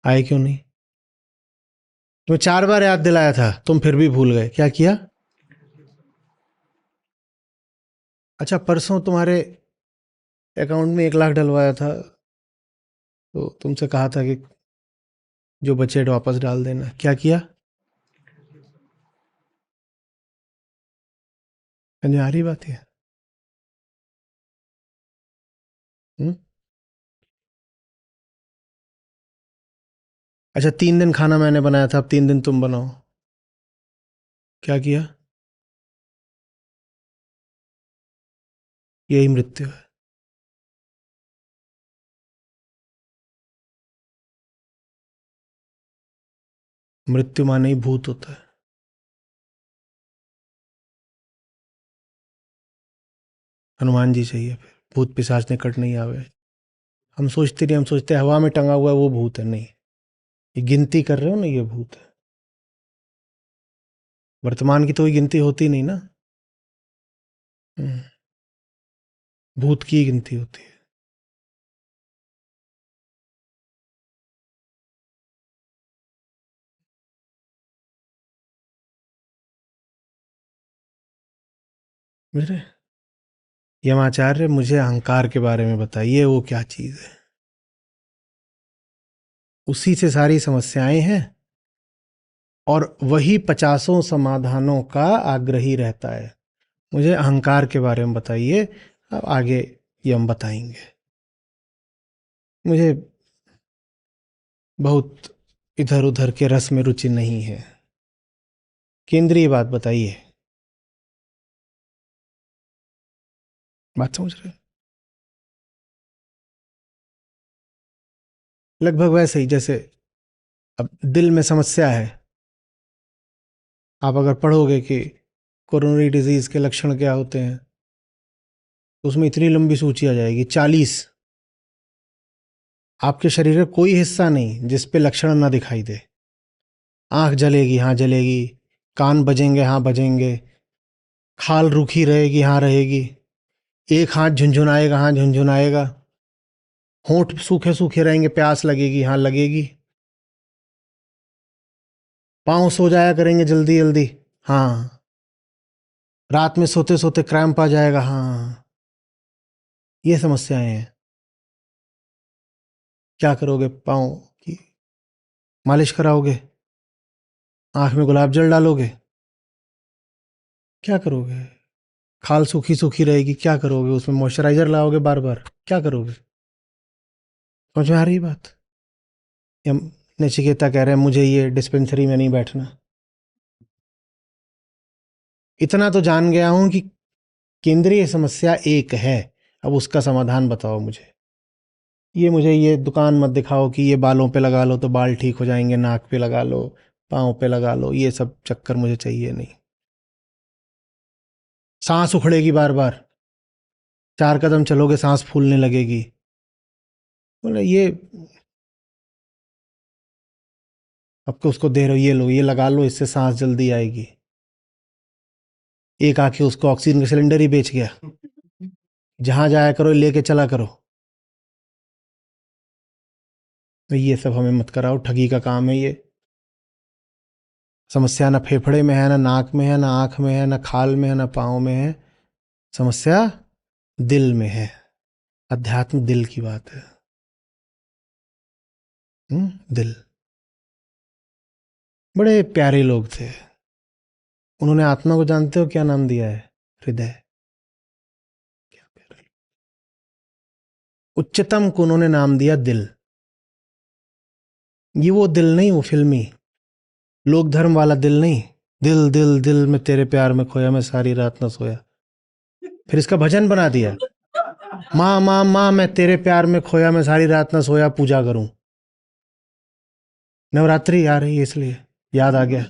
आए क्यों नहीं? तुम्हें 4 बार याद दिलाया था, तुम फिर भी भूल गए, क्या किया? अच्छा परसों तुम्हारे अकाउंट में 1 लाख डलवाया था, तो तुमसे कहा था कि जो बचे वापस डाल देना, क्या किया? कंजहारी बात है। हम्म? अच्छा, 3 दिन खाना मैंने बनाया था, अब 3 दिन तुम बनाओ, क्या किया? यही मृत्यु है। मृत्यु माने ही भूत होता है। हनुमान जी चाहिए फिर, भूत पिशाच निकट नहीं आवे। हम सोचते नहीं, हम सोचते हवा में टंगा हुआ है वो भूत है, नहीं। ये गिनती कर रहे हो ना, ये भूत है। वर्तमान की तो कोई गिनती होती नहीं ना। हम्म, भूत की ही गिनती होती है। मेरे यमाचार्य, मुझे अहंकार के बारे में बताइए, वो क्या चीज है? उसी से सारी समस्याएं हैं, और वही 50 समाधानों का आग्रही रहता है। मुझे अहंकार के बारे में बताइए, अब आगे ये हम बताएंगे। मुझे बहुत इधर उधर के रस में रुचि नहीं है। केंद्रीय बात बताइए। बात समझ रहे हैं? लगभग वैसे ही जैसे अब दिल में समस्या है, आप अगर पढ़ोगे कि कोरोनरी डिजीज के लक्षण क्या होते हैं, तो उसमें इतनी लंबी सूची आ जाएगी, 40। आपके शरीर का कोई हिस्सा नहीं जिस पे लक्षण ना दिखाई दे। आंख जलेगी, हाँ जलेगी। कान बजेंगे, हाँ बजेंगे। खाल रूखी रहेगी, हाँ रहेगी। एक हाथ झुंझुनाएगा, हाँ झुंझुनाएगा। होंठ सूखे सूखे रहेंगे, प्यास लगेगी, हाँ लगेगी। पाँव सो जाया करेंगे जल्दी जल्दी, हाँ। रात में सोते सोते क्रैम्प आ जाएगा, हाँ। ये समस्याएं हैं। क्या करोगे? पाँव की मालिश कराओगे? आंख में गुलाब जल डालोगे? क्या करोगे? खाल सूखी सूखी रहेगी, क्या करोगे? उसमें मॉइस्चराइजर लाओगे बार बार, क्या करोगे? समझ में आ रही बात? या नचिकेता कह रहे हैं मुझे ये डिस्पेंसरी में नहीं बैठना। इतना तो जान गया हूं कि केंद्रीय समस्या एक है। अब उसका समाधान बताओ मुझे। ये मुझे ये दुकान मत दिखाओ कि ये बालों पे लगा लो तो बाल ठीक हो जाएंगे, नाक पे लगा लो, पाँव पे लगा लो, ये सब चक्कर मुझे चाहिए नहीं। सांस उखड़ेगी बार बार, 4 कदम चलोगे सांस फूलने लगेगी। बोले ये अब तो उसको दे रहे हो, ये लो, ये लगा लो, इससे सांस जल्दी आएगी। एक आके उसको ऑक्सीजन का सिलेंडर ही बेच गया। जहां जाया करो लेके चला करो। तो ये सब हमें मत कराओ, ठगी का काम है ये। समस्या ना फेफड़े में है, ना नाक में है, ना आंख में है, ना खाल में है, ना पाँव में है। समस्या दिल में है। अध्यात्म दिल की बात है। दिल। बड़े प्यारे लोग थे। उन्होंने आत्मा को, जानते हो क्या नाम दिया है? हृदय। क्या प्यारा। उच्चतम को उन्होंने नाम दिया दिल। ये वो दिल नहीं, वो फिल्मी लोक धर्म वाला दिल नहीं। दिल दिल दिल मैं तेरे प्यार में खोया, मैं सारी रात न सोया। फिर इसका भजन बना दिया, माँ माँ माँ मैं तेरे प्यार में खोया, मैं सारी रात न सोया पूजा करूं। नवरात्रि आ रही है इसलिए याद आ गया।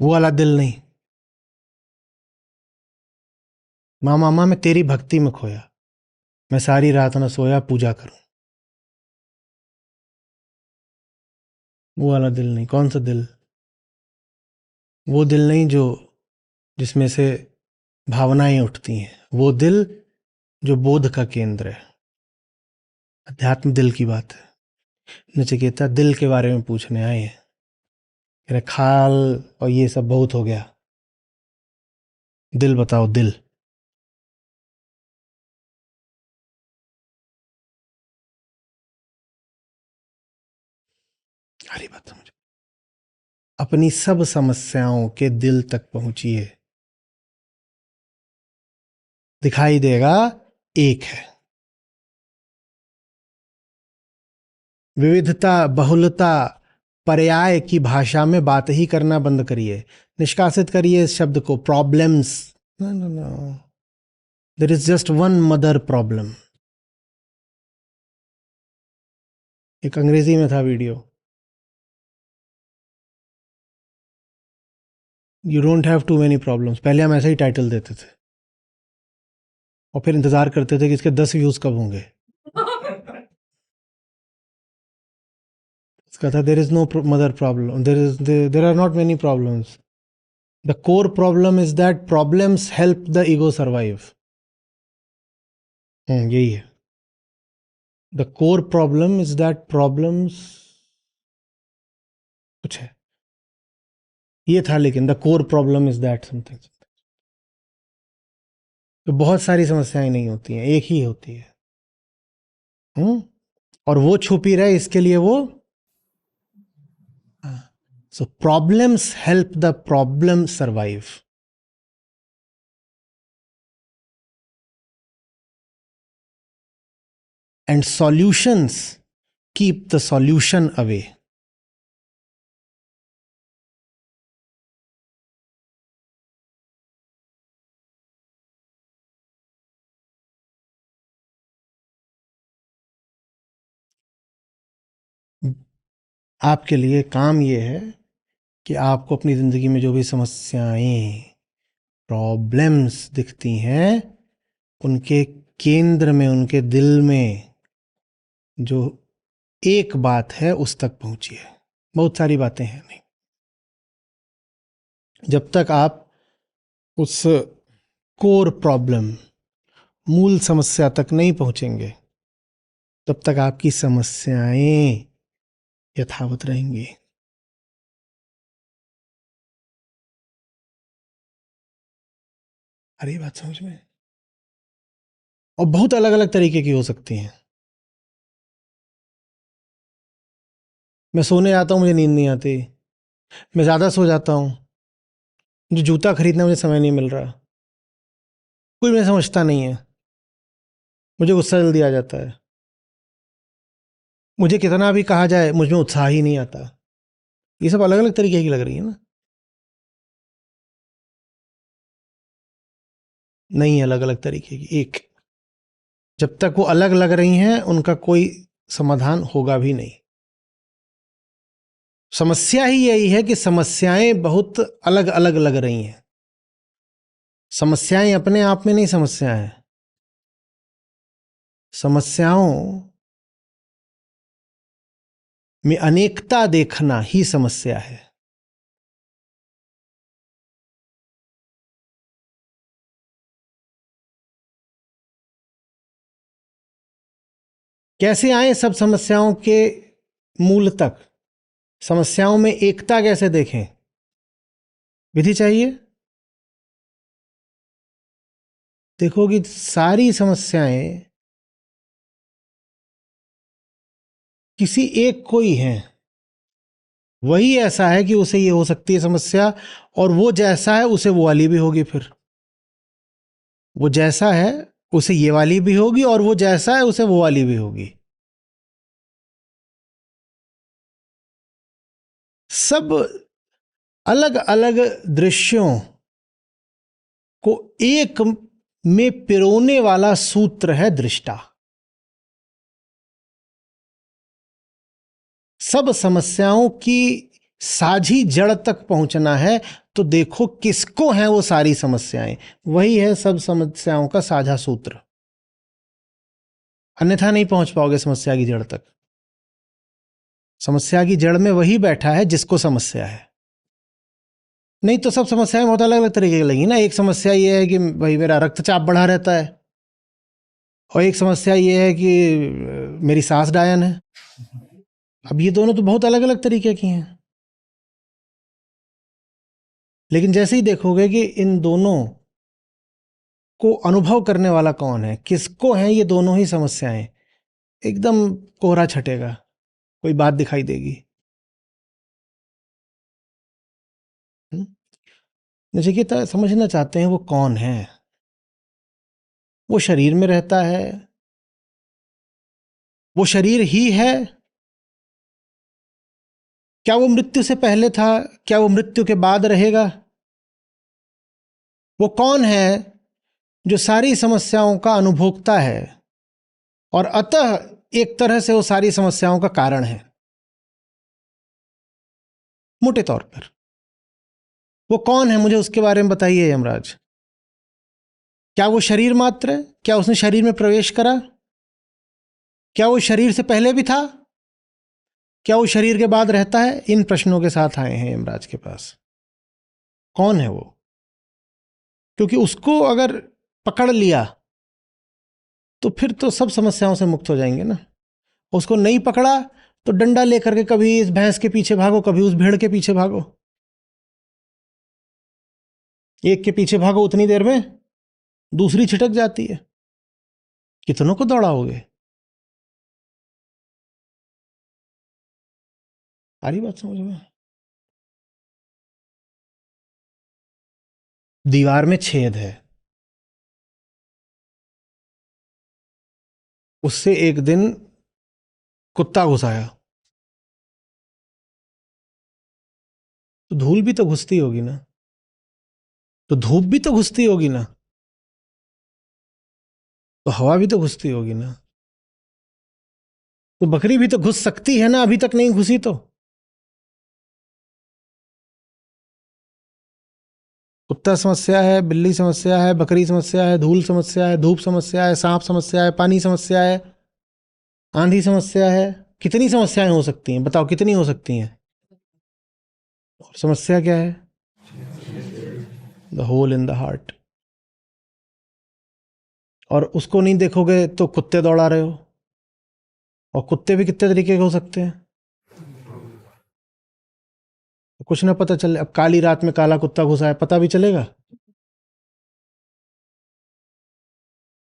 वो वाला दिल नहीं। माँ माँ माँ मैं तेरी भक्ति में खोया, मैं सारी रात न सोया पूजा करूं। वो वाला दिल नहीं। कौन सा दिल? वो दिल नहीं जो जिसमें से भावनाएं उठती हैं, वो दिल जो बोध का केंद्र है। अध्यात्म दिल की बात है। नचिकेता दिल के बारे में पूछने आए हैं। कह रहे खाल और ये सब बहुत हो गया, दिल बताओ, दिल। हरी बात समझो, अपनी सब समस्याओं के दिल तक पहुंचिए, दिखाई देगा एक है। विविधता, बहुलता, पर्याय की भाषा में बात ही करना बंद करिए। निष्कासित करिए इस शब्द को, problems. No no no, there is just one mother problem. एक अंग्रेजी में था video, you don't have too many problems. पहले हम ऐसे ही टाइटल देते थे और फिर इंतजार करते थे कि इसके 10 व्यूज कब होंगे। इसका था, there is no mother problem, there are not many problems, the core problem is that problems help the ego survive. यही है, the core problem is that problems, कुछ है ये था, लेकिन the core problem is that something. तो बहुत सारी समस्याएं नहीं होती हैं, एक ही होती है। और वो छुपी रहे इसके लिए वो, सो problems help the problem survive, and solutions keep the solution away. आपके लिए काम ये है कि आपको अपनी जिंदगी में जो भी समस्याएं, प्रॉब्लम्स दिखती हैं, उनके केंद्र में, उनके दिल में जो एक बात है उस तक पहुंचिए। बहुत सारी बातें हैं नहीं, जब तक आप उस कोर प्रॉब्लम, मूल समस्या तक नहीं पहुंचेंगे, तब तक आपकी समस्याएं यथावत रहेंगी। अरे बात समझ में, और बहुत अलग अलग तरीके की हो सकती हैं। मैं सोने आता हूं, मुझे नींद नहीं आती, मैं ज्यादा सो जाता हूं, मुझे जूता खरीदने मुझे समय नहीं मिल रहा, कोई मुझे समझता नहीं है, मुझे गुस्सा जल्दी आ जाता है, मुझे कितना भी कहा जाए मुझ में उत्साह ही नहीं आता। ये सब अलग अलग तरीके की लग रही है ना? नहीं, अलग अलग तरीके की एक। जब तक वो अलग लग रही हैं उनका कोई समाधान होगा भी नहीं। समस्या ही यही है कि समस्याएं बहुत अलग अलग लग रही हैं। समस्याएं अपने आप में नहीं समस्या है, समस्याओं में अनेकता देखना ही समस्या है। कैसे आए सब समस्याओं के मूल तक? समस्याओं में एकता कैसे देखें? विधि चाहिए। देखो कि सारी समस्याएं किसी एक को ही हैं, वही ऐसा है कि उसे ये हो सकती है समस्या, और वो जैसा है उसे वो वाली भी होगी। फिर वो जैसा है उसे ये वाली भी होगी, और वो जैसा है उसे वो वाली भी होगी। सब अलग अलग दृश्यों को एक में पिरोने वाला सूत्र है दृष्टा। सब समस्याओं की साझी जड़ तक पहुंचना है, तो देखो किसको हैं वो सारी समस्याएं। वही है सब समस्याओं का साझा सूत्र, अन्यथा नहीं पहुंच पाओगे समस्या की जड़ तक। समस्या की जड़ में वही बैठा है जिसको समस्या है। नहीं तो सब समस्याएं बहुत अलग अलग तरीके की लगी ना। एक समस्या ये है कि भाई मेरा रक्तचाप बढ़ा रहता है, और एक समस्या ये है कि मेरी सांस डायन है। अब ये दोनों तो बहुत अलग अलग तरीके की हैं। लेकिन जैसे ही देखोगे कि इन दोनों इसको अनुभव करने वाला कौन है, किसको हैं ये दोनों ही समस्याएं, एकदम कोहरा छटेगा, कोई बात दिखाई देगी। नचिकेता समझना चाहते हैं वो कौन है। वो शरीर में रहता है, वो शरीर ही है, क्या वो मृत्यु से पहले था, क्या वो मृत्यु के बाद रहेगा? वो कौन है जो सारी समस्याओं का अनुभोक्ता है और अतः एक तरह से वो सारी समस्याओं का कारण है? मोटे तौर पर वो कौन है, मुझे उसके बारे में बताइए यमराज। क्या वो शरीर मात्र है? क्या उसने शरीर में प्रवेश करा? क्या वो शरीर से पहले भी था? क्या वो शरीर के बाद रहता है? इन प्रश्नों के साथ आए हैं यमराज के पास। कौन है वो? क्योंकि उसको अगर पकड़ लिया तो फिर तो सब समस्याओं से मुक्त हो जाएंगे ना। उसको नहीं पकड़ा तो डंडा लेकर के कभी इस भैंस के पीछे भागो, कभी उस भेड़ के पीछे भागो। एक के पीछे भागो उतनी देर में दूसरी छिटक जाती है, कितनों को दौड़ाओगे? आ रही बात समझ में? दीवार में छेद है, उससे एक दिन कुत्ता घुस आया तो धूल भी तो घुसती होगी ना, तो धूप भी तो घुसती होगी ना, तो हवा भी तो घुसती होगी ना, तो बकरी भी तो घुस सकती है ना, अभी तक नहीं घुसी तो। कुत्ता समस्या है, बिल्ली समस्या है, बकरी समस्या है, धूल समस्या है, धूप समस्या है, सांप समस्या है, पानी समस्या है, आंधी समस्या है। कितनी समस्याएं हो सकती हैं बताओ, कितनी हो सकती हैं? और समस्या क्या है? The hole in the heart. और उसको नहीं देखोगे तो कुत्ते दौड़ा रहे हो, और कुत्ते भी कितने तरीके के हो सकते हैं, कुछ ना पता चले। अब काली रात में काला कुत्ता घुसा है, पता भी चलेगा?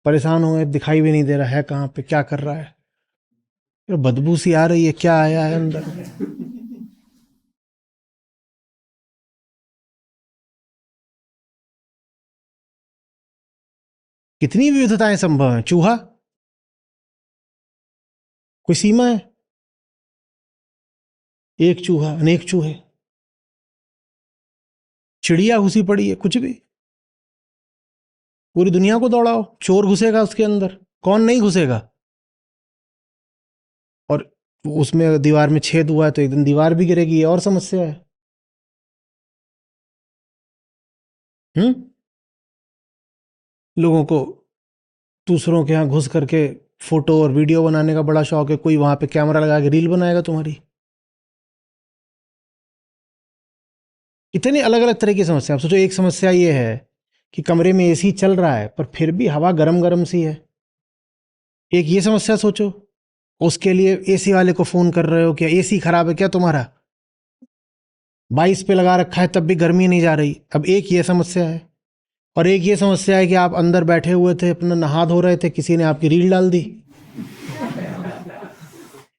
परेशान हुए, दिखाई भी नहीं दे रहा है कहाँ पे क्या कर रहा है, ये बदबू सी आ रही है, क्या आया है अंदर। कितनी विविधताएं संभव हैं। चूहा, कोई सीमा है? एक चूहा, अनेक चूहे, चिड़िया घुसी पड़ी है, कुछ भी। पूरी दुनिया को दौड़ाओ, चोर घुसेगा उसके अंदर, कौन नहीं घुसेगा? और उसमें दीवार में छेद हुआ है तो एक दिन दीवार भी गिरेगी, ये और समस्या है। लोगों को दूसरों के यहाँ घुस करके फोटो और वीडियो बनाने का बड़ा शौक है, कोई वहां पे कैमरा लगा के रील बनाएगा तुम्हारी। इतनी अलग अलग तरह की समस्या। आप सोचो, एक समस्या ये है कि कमरे में एसी चल रहा है पर फिर भी हवा गरम गरम सी है, एक ये समस्या सोचो। उसके लिए एसी वाले को फोन कर रहे हो, क्या एसी खराब है क्या तुम्हारा, 22 पे लगा रखा है तब भी गर्मी नहीं जा रही। अब एक ये समस्या है, और एक ये समस्या है कि आप अंदर बैठे हुए थे, अपना नहा धो रहे थे, किसी ने आपकी रील डाल दी।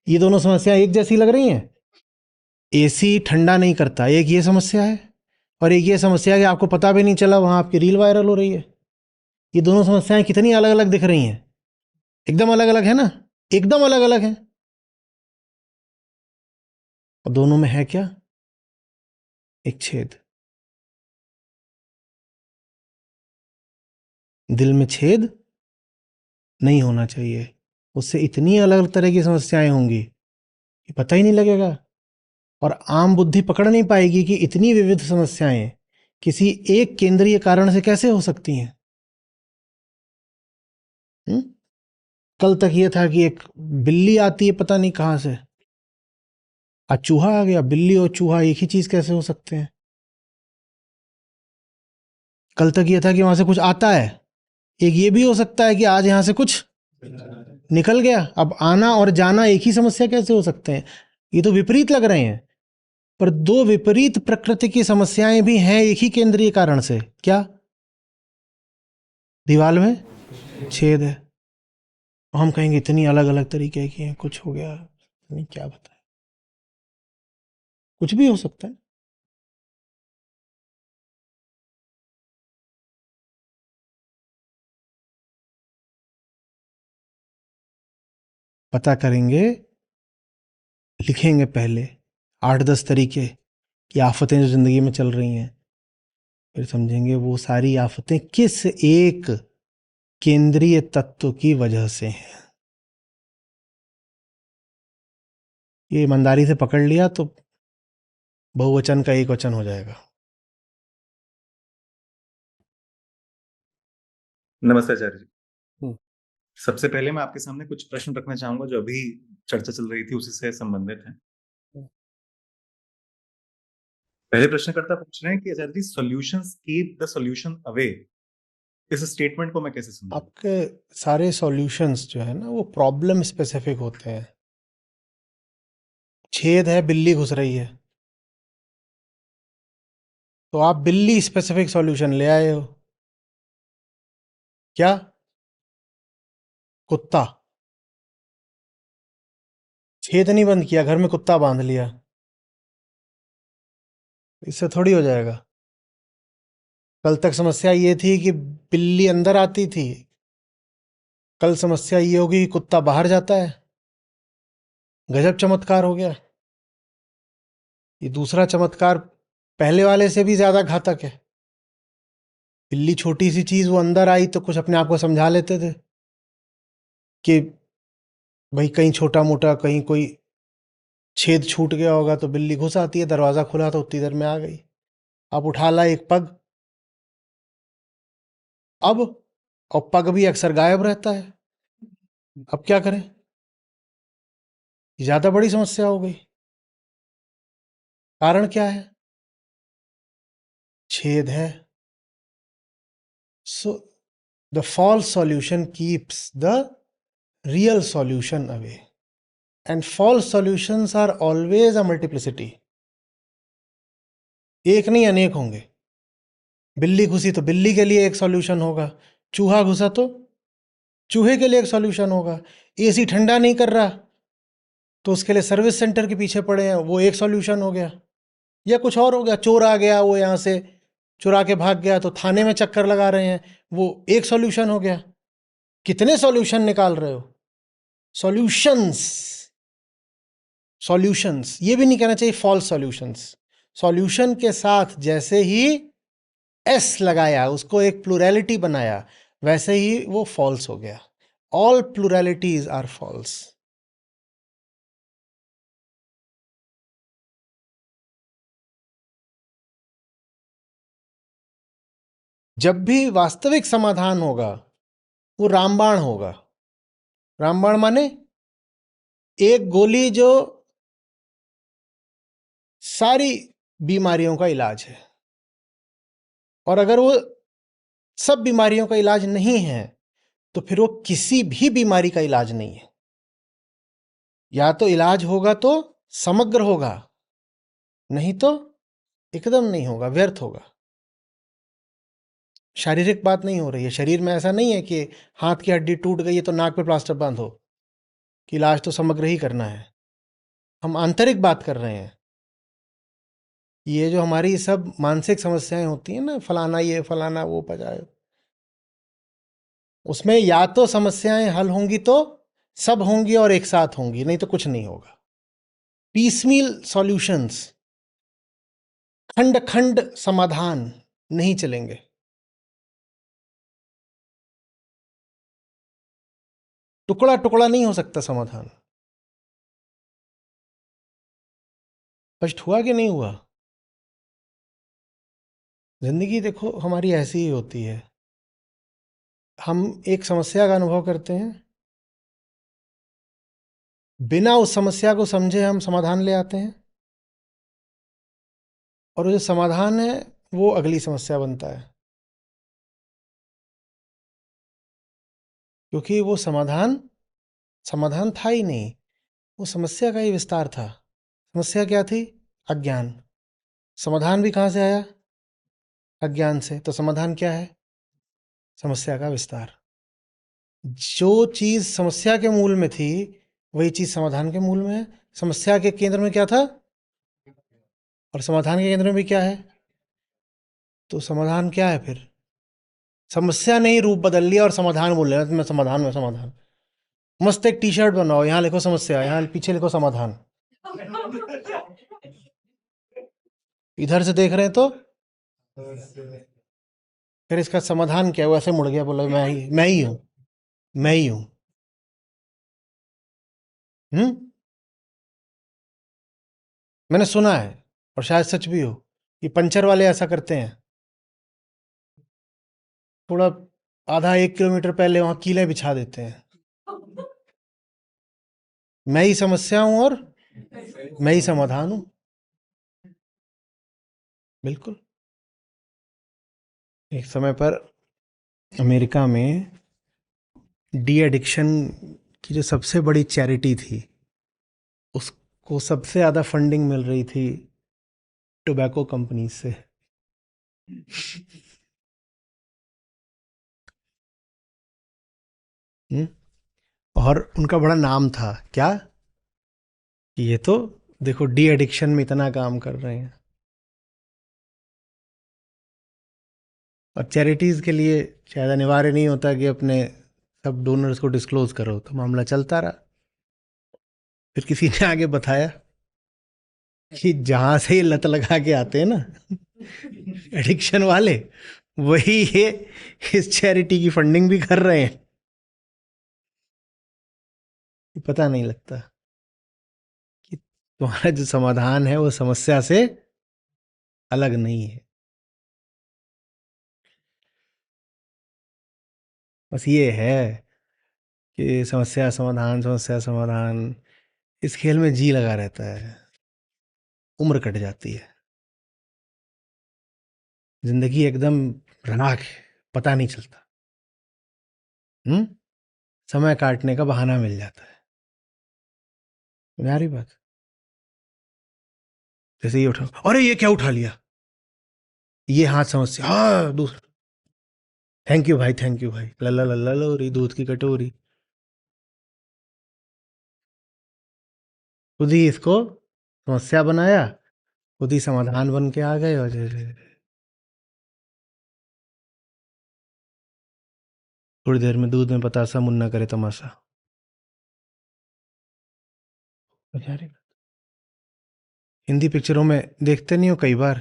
ये दोनों समस्याएं एक जैसी लग रही हैं। एसी ठंडा नहीं करता, एक ये समस्या है, और एक ये समस्या है कि आपको पता भी नहीं चला वहां आपकी रील वायरल हो रही है। ये दोनों समस्याएं कितनी अलग अलग दिख रही हैं, एकदम अलग अलग है ना, एकदम अलग अलग है। और दोनों में है क्या? एक छेद। दिल में छेद नहीं होना चाहिए, उससे इतनी अलग अलग तरह की समस्याएं होंगी कि पता ही नहीं लगेगा, और आम बुद्धि पकड़ नहीं पाएगी कि इतनी विविध समस्याएं किसी एक केंद्रीय कारण से कैसे हो सकती हैं। हुँ? कल तक ये था कि एक बिल्ली आती है पता नहीं कहां से, आज चूहा आ गया। बिल्ली और चूहा एक ही चीज कैसे हो सकते हैं? कल तक ये था कि वहां से कुछ आता है, एक ये भी हो सकता है कि आज यहां से कुछ निकल गया। अब आना और जाना एक ही समस्या कैसे हो सकते हैं? ये तो विपरीत लग रहे हैं, पर दो विपरीत प्रकृति की समस्याएं भी हैं एक ही केंद्रीय कारण से। क्या? दीवार में छेद है, और हम कहेंगे इतनी अलग अलग तरीके की हैं, कुछ हो गया नहीं, क्या बताएं, कुछ भी हो सकता है। पता करेंगे, लिखेंगे पहले 8-10 तरीके की आफतें जो जिंदगी में चल रही हैं, फिर समझेंगे वो सारी आफतें किस एक केंद्रीय तत्व की वजह से हैं। ये ईमानदारी से पकड़ लिया तो बहुवचन का एक वचन हो जाएगा। नमस्ते आचार्य जी। हम्म। सबसे पहले मैं आपके सामने कुछ प्रश्न रखना चाहूंगा जो अभी चर्चा चल रही थी उसी से संबंधित है। पहले प्रश्नकर्ता पूछ रहे हैं कि Acharya ji, solutions keep the solution away, इस स्टेटमेंट को मैं कैसे समझूं? आपके सारे सॉल्यूशंस जो है ना वो प्रॉब्लम स्पेसिफिक होते हैं। छेद है, बिल्ली घुस रही है, तो आप बिल्ली स्पेसिफिक सॉल्यूशन ले आए हो। क्या? कुत्ता। छेद नहीं बंद किया, घर में कुत्ता बांध लिया, इससे थोड़ी हो जाएगा। कल तक समस्या ये थी कि बिल्ली अंदर आती थी, कल समस्या ये होगी कि कुत्ता बाहर जाता है। गजब चमत्कार हो गया। ये दूसरा चमत्कार पहले वाले से भी ज्यादा घातक है। बिल्ली छोटी सी चीज, वो अंदर आई तो कुछ अपने आप को समझा लेते थे कि भाई कहीं छोटा मोटा कहीं कोई छेद छूट गया होगा तो बिल्ली घुस आती है, दरवाजा खुला तो उतनी देर में आ गई। अब उठा ला एक पग, अब और पग भी अक्सर गायब रहता है। अब क्या करें? ज्यादा बड़ी समस्या हो गई। कारण क्या है? छेद है। So the false solution keeps the real solution away, and false solutions are always a multiplicity. एक नहीं अनेक होंगे। बिल्ली घुसी तो बिल्ली के लिए एक सॉल्यूशन होगा, चूहा घुसा तो चूहे के लिए एक सॉल्यूशन होगा, एसी ठंडा नहीं कर रहा तो उसके लिए सर्विस सेंटर के पीछे पड़े हैं, वो एक सॉल्यूशन हो गया। या कुछ और हो गया, चोर आ गया, वो यहाँ से चुरा के भाग गया तो थाने में चक्कर लगा रहे हैं, वो एक सॉल्यूशन हो गया। कितने सॉल्यूशन निकाल रहे हो? सॉल्यूशंस, सॉल्यूशंस, ये भी नहीं कहना चाहिए फॉल्स सॉल्यूशंस। सॉल्यूशन के साथ जैसे ही एस लगाया, उसको एक प्लूरैलिटी बनाया, वैसे ही वो फॉल्स हो गया। All pluralities are false. जब भी वास्तविक समाधान होगा वो रामबाण होगा। रामबाण माने एक गोली जो सारी बीमारियों का इलाज है, और अगर वो सब बीमारियों का इलाज नहीं है तो फिर वो किसी भी बीमारी का इलाज नहीं है। या तो इलाज होगा तो समग्र होगा, नहीं तो एकदम नहीं होगा, व्यर्थ होगा। शारीरिक बात नहीं हो रही है। शरीर में ऐसा नहीं है कि हाथ की हड्डी टूट गई है तो नाक पे प्लास्टर बांधो, कि इलाज तो समग्र ही करना है। हम आंतरिक बात कर रहे हैं। ये जो हमारी सब मानसिक समस्याएं होती हैं ना, फलाना ये फलाना वो पजाए, उसमें या तो समस्याएं हल होंगी तो सब होंगी और एक साथ होंगी, नहीं तो कुछ नहीं होगा। पीसमील सॉल्यूशंस, खंड खंड समाधान नहीं चलेंगे। टुकड़ा टुकड़ा नहीं हो सकता समाधान। स्पष्ट हुआ कि नहीं हुआ? जिंदगी देखो हमारी ऐसी ही होती है। हम एक समस्या का अनुभव करते हैं, बिना उस समस्या को समझे हम समाधान ले आते हैं, और वो जो समाधान है वो अगली समस्या बनता है, क्योंकि वो समाधान समाधान था ही नहीं, वो समस्या का ही विस्तार था। समस्या क्या थी? अज्ञान। समाधान भी कहाँ से आया? अज्ञान से। तो समाधान क्या है? समस्या का विस्तार। जो चीज समस्या के मूल में थी वही चीज समाधान के मूल में है। समस्या के केंद्र में क्या था और समाधान के केंद्र में भी क्या है? तो समाधान क्या है फिर? समस्या ने ही रूप बदल लिया और समाधान बोल रहे हैं मैं समाधान में समाधान। मस्त एक टी शर्ट बनाओ, यहाँ लिखो समस्या, यहाँ पीछे लिखो समाधान। इधर से देख रहे हैं तो फिर इसका समाधान क्या है? वो ऐसे मुड़ गया, बोला मैं ही हूं, मैं ही हूं। हम्म। मैंने सुना है और शायद सच भी हो, ये पंचर वाले ऐसा करते हैं। थोड़ा आधा 1 किलोमीटर पहले वहां कीलें बिछा देते हैं। मैं ही समस्या हूं और मैं ही समाधान हूं। बिल्कुल। एक समय पर अमेरिका में डी एडिक्शन की जो सबसे बड़ी चैरिटी थी, उसको सबसे ज़्यादा फंडिंग मिल रही थी टोबैको कंपनी से। हम्म? और उनका बड़ा नाम था क्या, कि ये तो देखो डी एडिक्शन में इतना काम कर रहे हैं। और चैरिटीज़ के लिए शायद अनिवार्य नहीं होता कि अपने सब डोनर्स को डिस्क्लोज करो, तो मामला चलता रहा। फिर किसी ने आगे बताया कि जहां से ये लत लगा के आते हैं ना एडिक्शन वाले, वही ये इस चैरिटी की फंडिंग भी कर रहे हैं। पता नहीं लगता कि तुम्हारा जो समाधान है वो समस्या से अलग नहीं है। बस ये है कि समस्या समाधान, इस खेल में जी लगा रहता है, उम्र कट जाती है, जिंदगी एकदम राख है, पता नहीं चलता। हम्म। समय काटने का बहाना मिल जाता है। यारी बात। जैसे ये उठा, अरे ये क्या उठा लिया, ये हाथ समस्या, हाँ दूसरा, थैंक यू भाई, थैंक यू भाई, लल्ला लल्ला लोरी, दूध की कटोरी। खुद ही इसको समस्या बनाया, खुद ही समाधान बन के आ गए। और थोड़ी देर में दूध में बतासा, मुन्ना करे तमाशा। यारी, हिंदी पिक्चरों में देखते नहीं हो कई बार,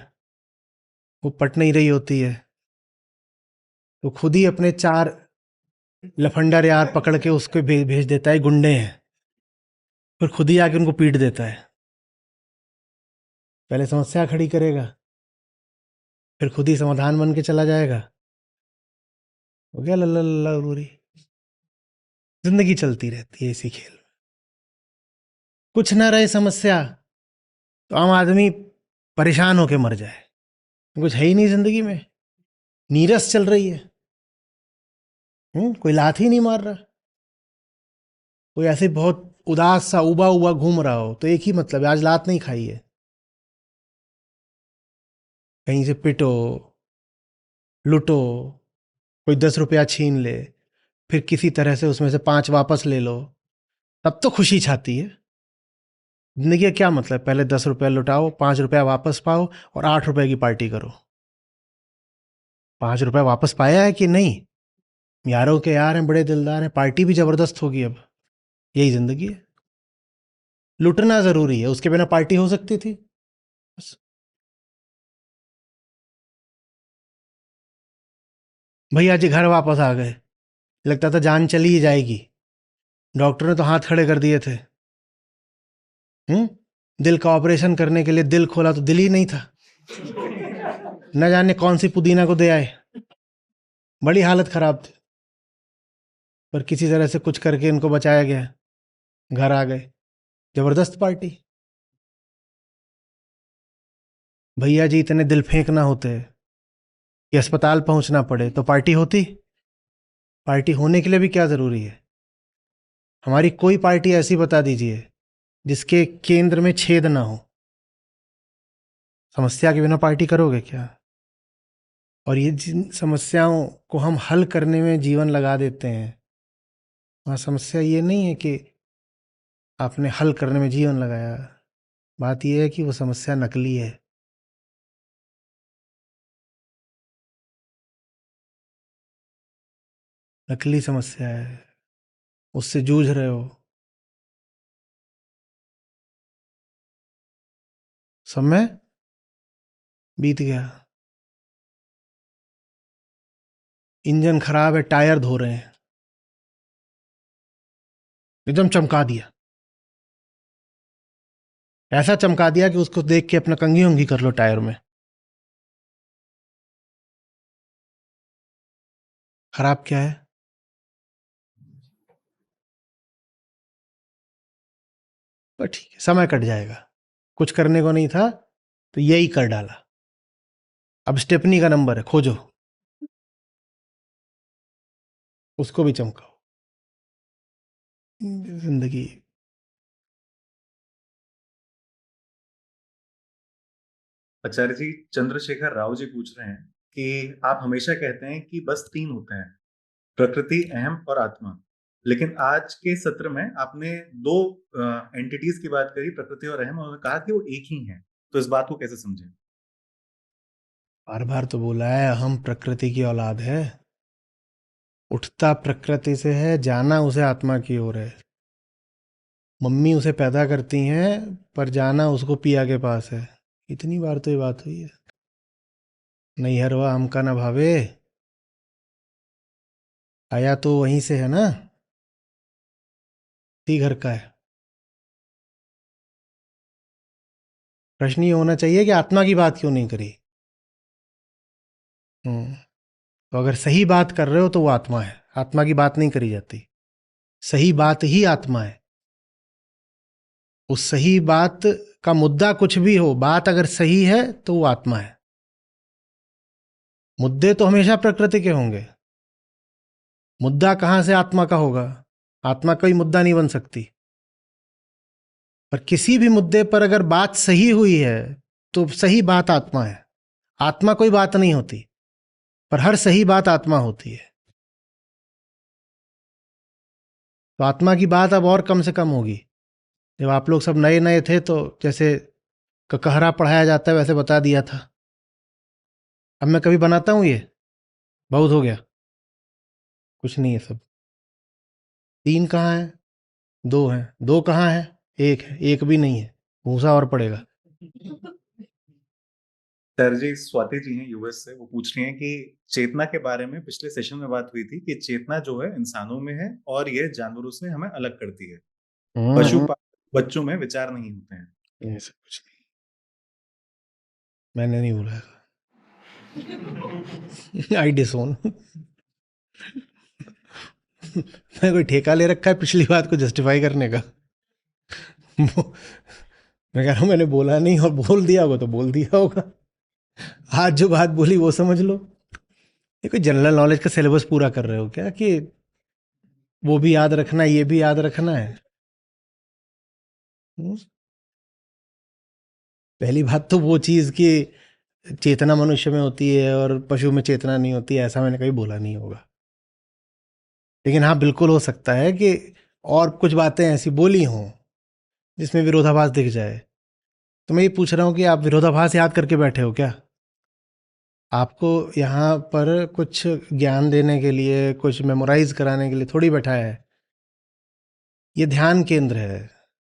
वो पट नहीं रही होती है तो खुद ही अपने 4 लफंडर यार पकड़ के उसको भेज देता है, गुंडे हैं, फिर खुद ही आके उनको पीट देता है। पहले समस्या खड़ी करेगा, फिर खुद ही समाधान बन के चला जाएगा। हो गया लल्ला लल्ला उरी। जिंदगी चलती रहती है इसी खेल में। कुछ ना रहे समस्या तो आम आदमी परेशान होके मर जाए। कुछ है ही नहीं जिंदगी में, नीरस चल रही है। कोई लात ही नहीं मार रहा, कोई ऐसे बहुत उदास सा उबा उबा घूम रहा हो, तो एक ही मतलब है, आज लात नहीं खाई है। कहीं से पिटो, लुटो, कोई 10 रुपया छीन ले, फिर किसी तरह से उसमें से 5 वापस ले लो, तब तो खुशी छाती है। जिंदगी का क्या मतलब? पहले 10 रुपया लुटाओ, 5 रुपया वापस पाओ और 8 रुपए की पार्टी करो। 5 रुपया वापस पाया है कि नहीं? यारों के यार हैं, बड़े दिलदार हैं, पार्टी भी जबरदस्त होगी अब। यही जिंदगी है। लुटना जरूरी है, उसके बिना पार्टी हो सकती थी? बस। भैया जी घर वापस आ गए, लगता था जान चली ही जाएगी। डॉक्टर ने तो हाथ खड़े कर दिए थे। दिल का ऑपरेशन करने के लिए दिल खोला तो दिल ही नहीं था। न जाने कौन सी पुदीना को दे आए, बड़ी हालत खराब थी। पर किसी तरह से कुछ करके इनको बचाया गया, घर आ गए, जबरदस्त पार्टी। भैया जी इतने दिल फेंकना होते कि अस्पताल पहुंचना पड़े तो पार्टी होती? पार्टी होने के लिए भी क्या जरूरी है? हमारी कोई पार्टी ऐसी बता दीजिए जिसके केंद्र में छेद ना हो। समस्या के बिना पार्टी करोगे क्या? और ये जिन समस्याओं को हम हल करने में जीवन लगा देते हैं, वहाँ समस्या ये नहीं है कि आपने हल करने में जीवन लगाया, बात यह है कि वो समस्या नकली है। नकली समस्या है, उससे जूझ रहे हो। समय बीत गया, इंजन खराब है, टायर धो रहे हैं, एकदम चमका दिया, ऐसा चमका दिया कि उसको देख के अपना कंघी उंगी कर लो टायर में। खराब क्या है? पर ठीक है, समय कट जाएगा, कुछ करने को नहीं था तो यही कर डाला। अब स्टेपनी का नंबर है, खोजो, उसको भी चमकाओ। जिंदगी। आचार्य जी, चंद्रशेखर राव जी पूछ रहे हैं कि आप हमेशा कहते हैं कि बस तीन होते हैं, प्रकृति, अहम और आत्मा। लेकिन आज के सत्र में आपने दो एंटिटीज की बात करी, प्रकृति और अहम, और कहा कि वो एक ही हैं। तो इस बात को कैसे समझें? बार बार तो बोला है, हम प्रकृति की औलाद है। उठता प्रकृति से है, जाना उसे आत्मा की ओर है। मम्मी उसे पैदा करती हैं, पर जाना उसको पिया के पास है। इतनी बार तो ये बात हुई है। नैहरवा हमका न भावे, आया तो वहीं से है ना, ती घर का है। प्रश्न ये होना चाहिए कि आत्मा की बात क्यों नहीं करी। तो अगर सही बात कर रहे हो तो वो आत्मा है, आत्मा की बात नहीं करी जाती। सही बात ही आत्मा है। उस सही बात का मुद्दा कुछ भी हो, बात अगर सही है तो वो आत्मा है। मुद्दे तो हमेशा प्रकृति के होंगे, मुद्दा कहां से आत्मा का होगा? आत्मा कोई मुद्दा नहीं बन सकती। पर किसी भी मुद्दे पर अगर बात सही हुई है तो सही बात आत्मा है। आत्मा कोई बात नहीं होती, पर हर सही बात आत्मा होती है। तो आत्मा की बात अब और कम से कम होगी। जब आप लोग सब नए नए थे तो जैसे ककहरा पढ़ाया जाता है वैसे बता दिया था। अब मैं कभी बनाता हूं ये? बहुत हो गया, कुछ नहीं है सब। तीन कहाँ है? दो हैं। दो कहाँ है? एक है। एक भी नहीं है, भूसा और पड़ेगा। सर जी, स्वाति जी हैं यूएस से, वो पूछ रही हैं कि चेतना के बारे में पिछले सेशन में बात हुई थी कि चेतना जो है इंसानों में है और ये जानवरों से हमें अलग करती है। पशु बच्चों में विचार नहीं होते हैं। ऐसा कुछ नहीं, मैंने नहीं बोला। आई डिसोन। मैं कोई ठेका ले रखा है पिछली बात को जस्टिफाई करने का? मैं कह रहा हूं मैंने बोला नहीं, और बोल दिया होगा तो बोल दिया होगा। आज जो बात बोली वो समझ लो। ये कोई जनरल नॉलेज का सिलेबस पूरा कर रहे हो क्या कि वो भी याद रखना है, ये भी याद रखना है? पहली बात तो वो चीज़ कि चेतना मनुष्य में होती है और पशु में चेतना नहीं होती है, ऐसा मैंने कभी बोला नहीं होगा। लेकिन हाँ, बिल्कुल हो सकता है कि और कुछ बातें ऐसी बोली हों जिसमें विरोधाभास दिख जाए। तो मैं ये पूछ रहा हूँ कि आप विरोधाभास याद करके बैठे हो क्या? आपको यहाँ पर कुछ ज्ञान देने के लिए, कुछ मेमोराइज कराने के लिए थोड़ी बैठाया है। ये ध्यान केंद्र है।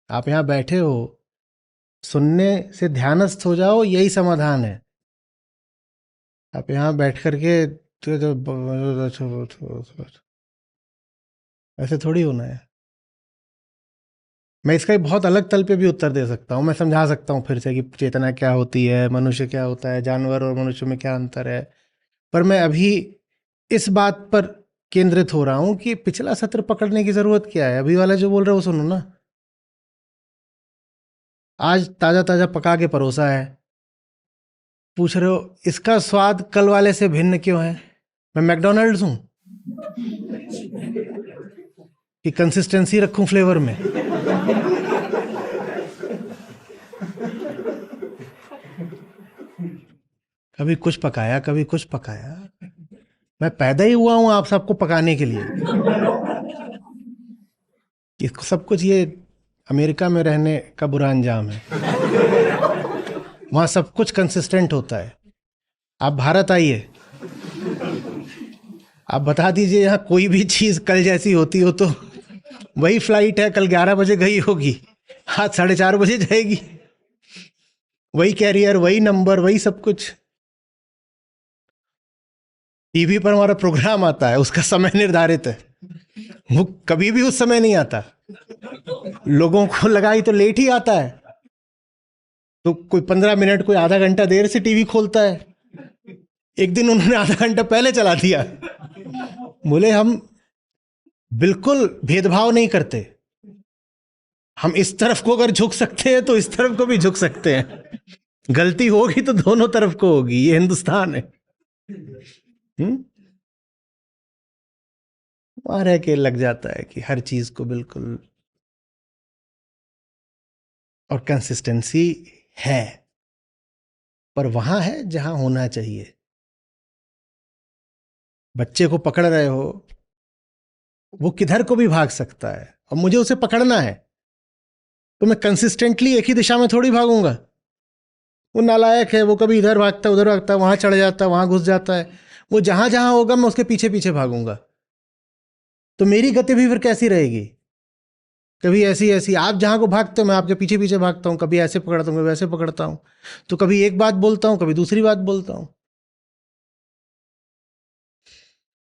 आप यहाँ बैठे हो, सुनने से ध्यानस्थ हो जाओ, यही समाधान है। आप यहाँ बैठ करके ऐसे थोड़ी होना है। मैं इसका एक बहुत अलग तल पे भी उत्तर दे सकता हूँ। मैं समझा सकता हूँ फिर से कि चेतना क्या होती है, मनुष्य क्या होता है, जानवर और मनुष्य में क्या अंतर है। पर मैं अभी इस बात पर केंद्रित हो रहा हूँ कि पिछला सत्र पकड़ने की जरूरत क्या है। अभी वाला जो बोल रहे हो वो सुनो ना। आज ताजा ताजा पका के परोसा है, पूछ रहे हो इसका स्वाद कल वाले से भिन्न क्यों है? मैं मैकडोनल्ड्स हूं कि कंसिस्टेंसी रखूं फ्लेवर में? कभी कुछ पकाया, कभी कुछ पकाया। मैं पैदा ही हुआ हूं आप सबको पकाने के लिए। ये सब कुछ ये अमेरिका में रहने का बुरा अंजाम है। वहां सब कुछ कंसिस्टेंट होता है। आप भारत आइए, आप बता दीजिए यहाँ कोई भी चीज कल जैसी होती हो तो वही फ्लाइट है, कल 11 बजे गई होगी, आज 4:30 बजे जाएगी। वही कैरियर, वही नंबर, वही सब कुछ। टीवी पर हमारा प्रोग्राम आता है, उसका समय निर्धारित है, वो कभी भी उस समय नहीं आता। लोगों को लगा ही तो लेट ही आता है, तो कोई 15 मिनट, कोई आधा घंटा देर से टीवी खोलता है। एक दिन उन्होंने आधा घंटा पहले चला दिया। बोले हम बिल्कुल भेदभाव नहीं करते, हम इस तरफ को अगर झुक सकते हैं तो इस तरफ को भी झुक सकते हैं। गलती होगी तो दोनों तरफ को होगी, ये हिंदुस्तान है। वहां रह के लग जाता है कि हर चीज को बिल्कुल, और कंसिस्टेंसी है, पर वहां है जहां होना चाहिए। बच्चे को पकड़ रहे हो, वो किधर को भी भाग सकता है और मुझे उसे पकड़ना है, तो मैं कंसिस्टेंटली एक ही दिशा में थोड़ी भागूंगा। वो नालायक है, वो कभी इधर भागता है, उधर भागता है, वहां चढ़ जाता है, वहां घुस जाता है। वो जहां जहां होगा मैं उसके पीछे पीछे भागूंगा, तो मेरी गति भी फिर कैसी रहेगी? कभी ऐसी ऐसी, आप जहां को भागते हो मैं आपके पीछे पीछे भागता हूं, कभी ऐसे पकड़ता हूं, कभी वैसे पकड़ता हूं, तो कभी एक बात बोलता हूं, कभी दूसरी बात बोलता हूं।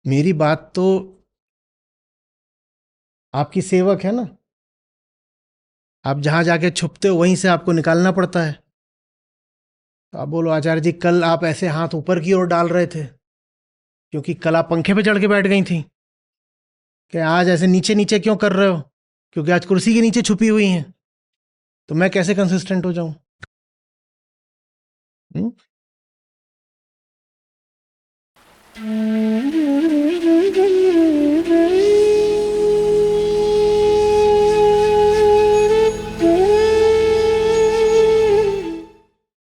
मेरी बात तो आपकी सेवक है ना। आप जहां जाके छुपते हो वहीं से आपको निकालना पड़ता है। तो आप बोलो आचार्य जी कल आप ऐसे हाथ ऊपर की ओर डाल रहे थे क्योंकि कल आप पंखे पे चढ़ के बैठ गई थी, कि आज ऐसे नीचे नीचे क्यों कर रहे हो क्योंकि आज कुर्सी के नीचे छुपी हुई हैं। तो मैं कैसे कंसिस्टेंट हो जाऊं? हम्म?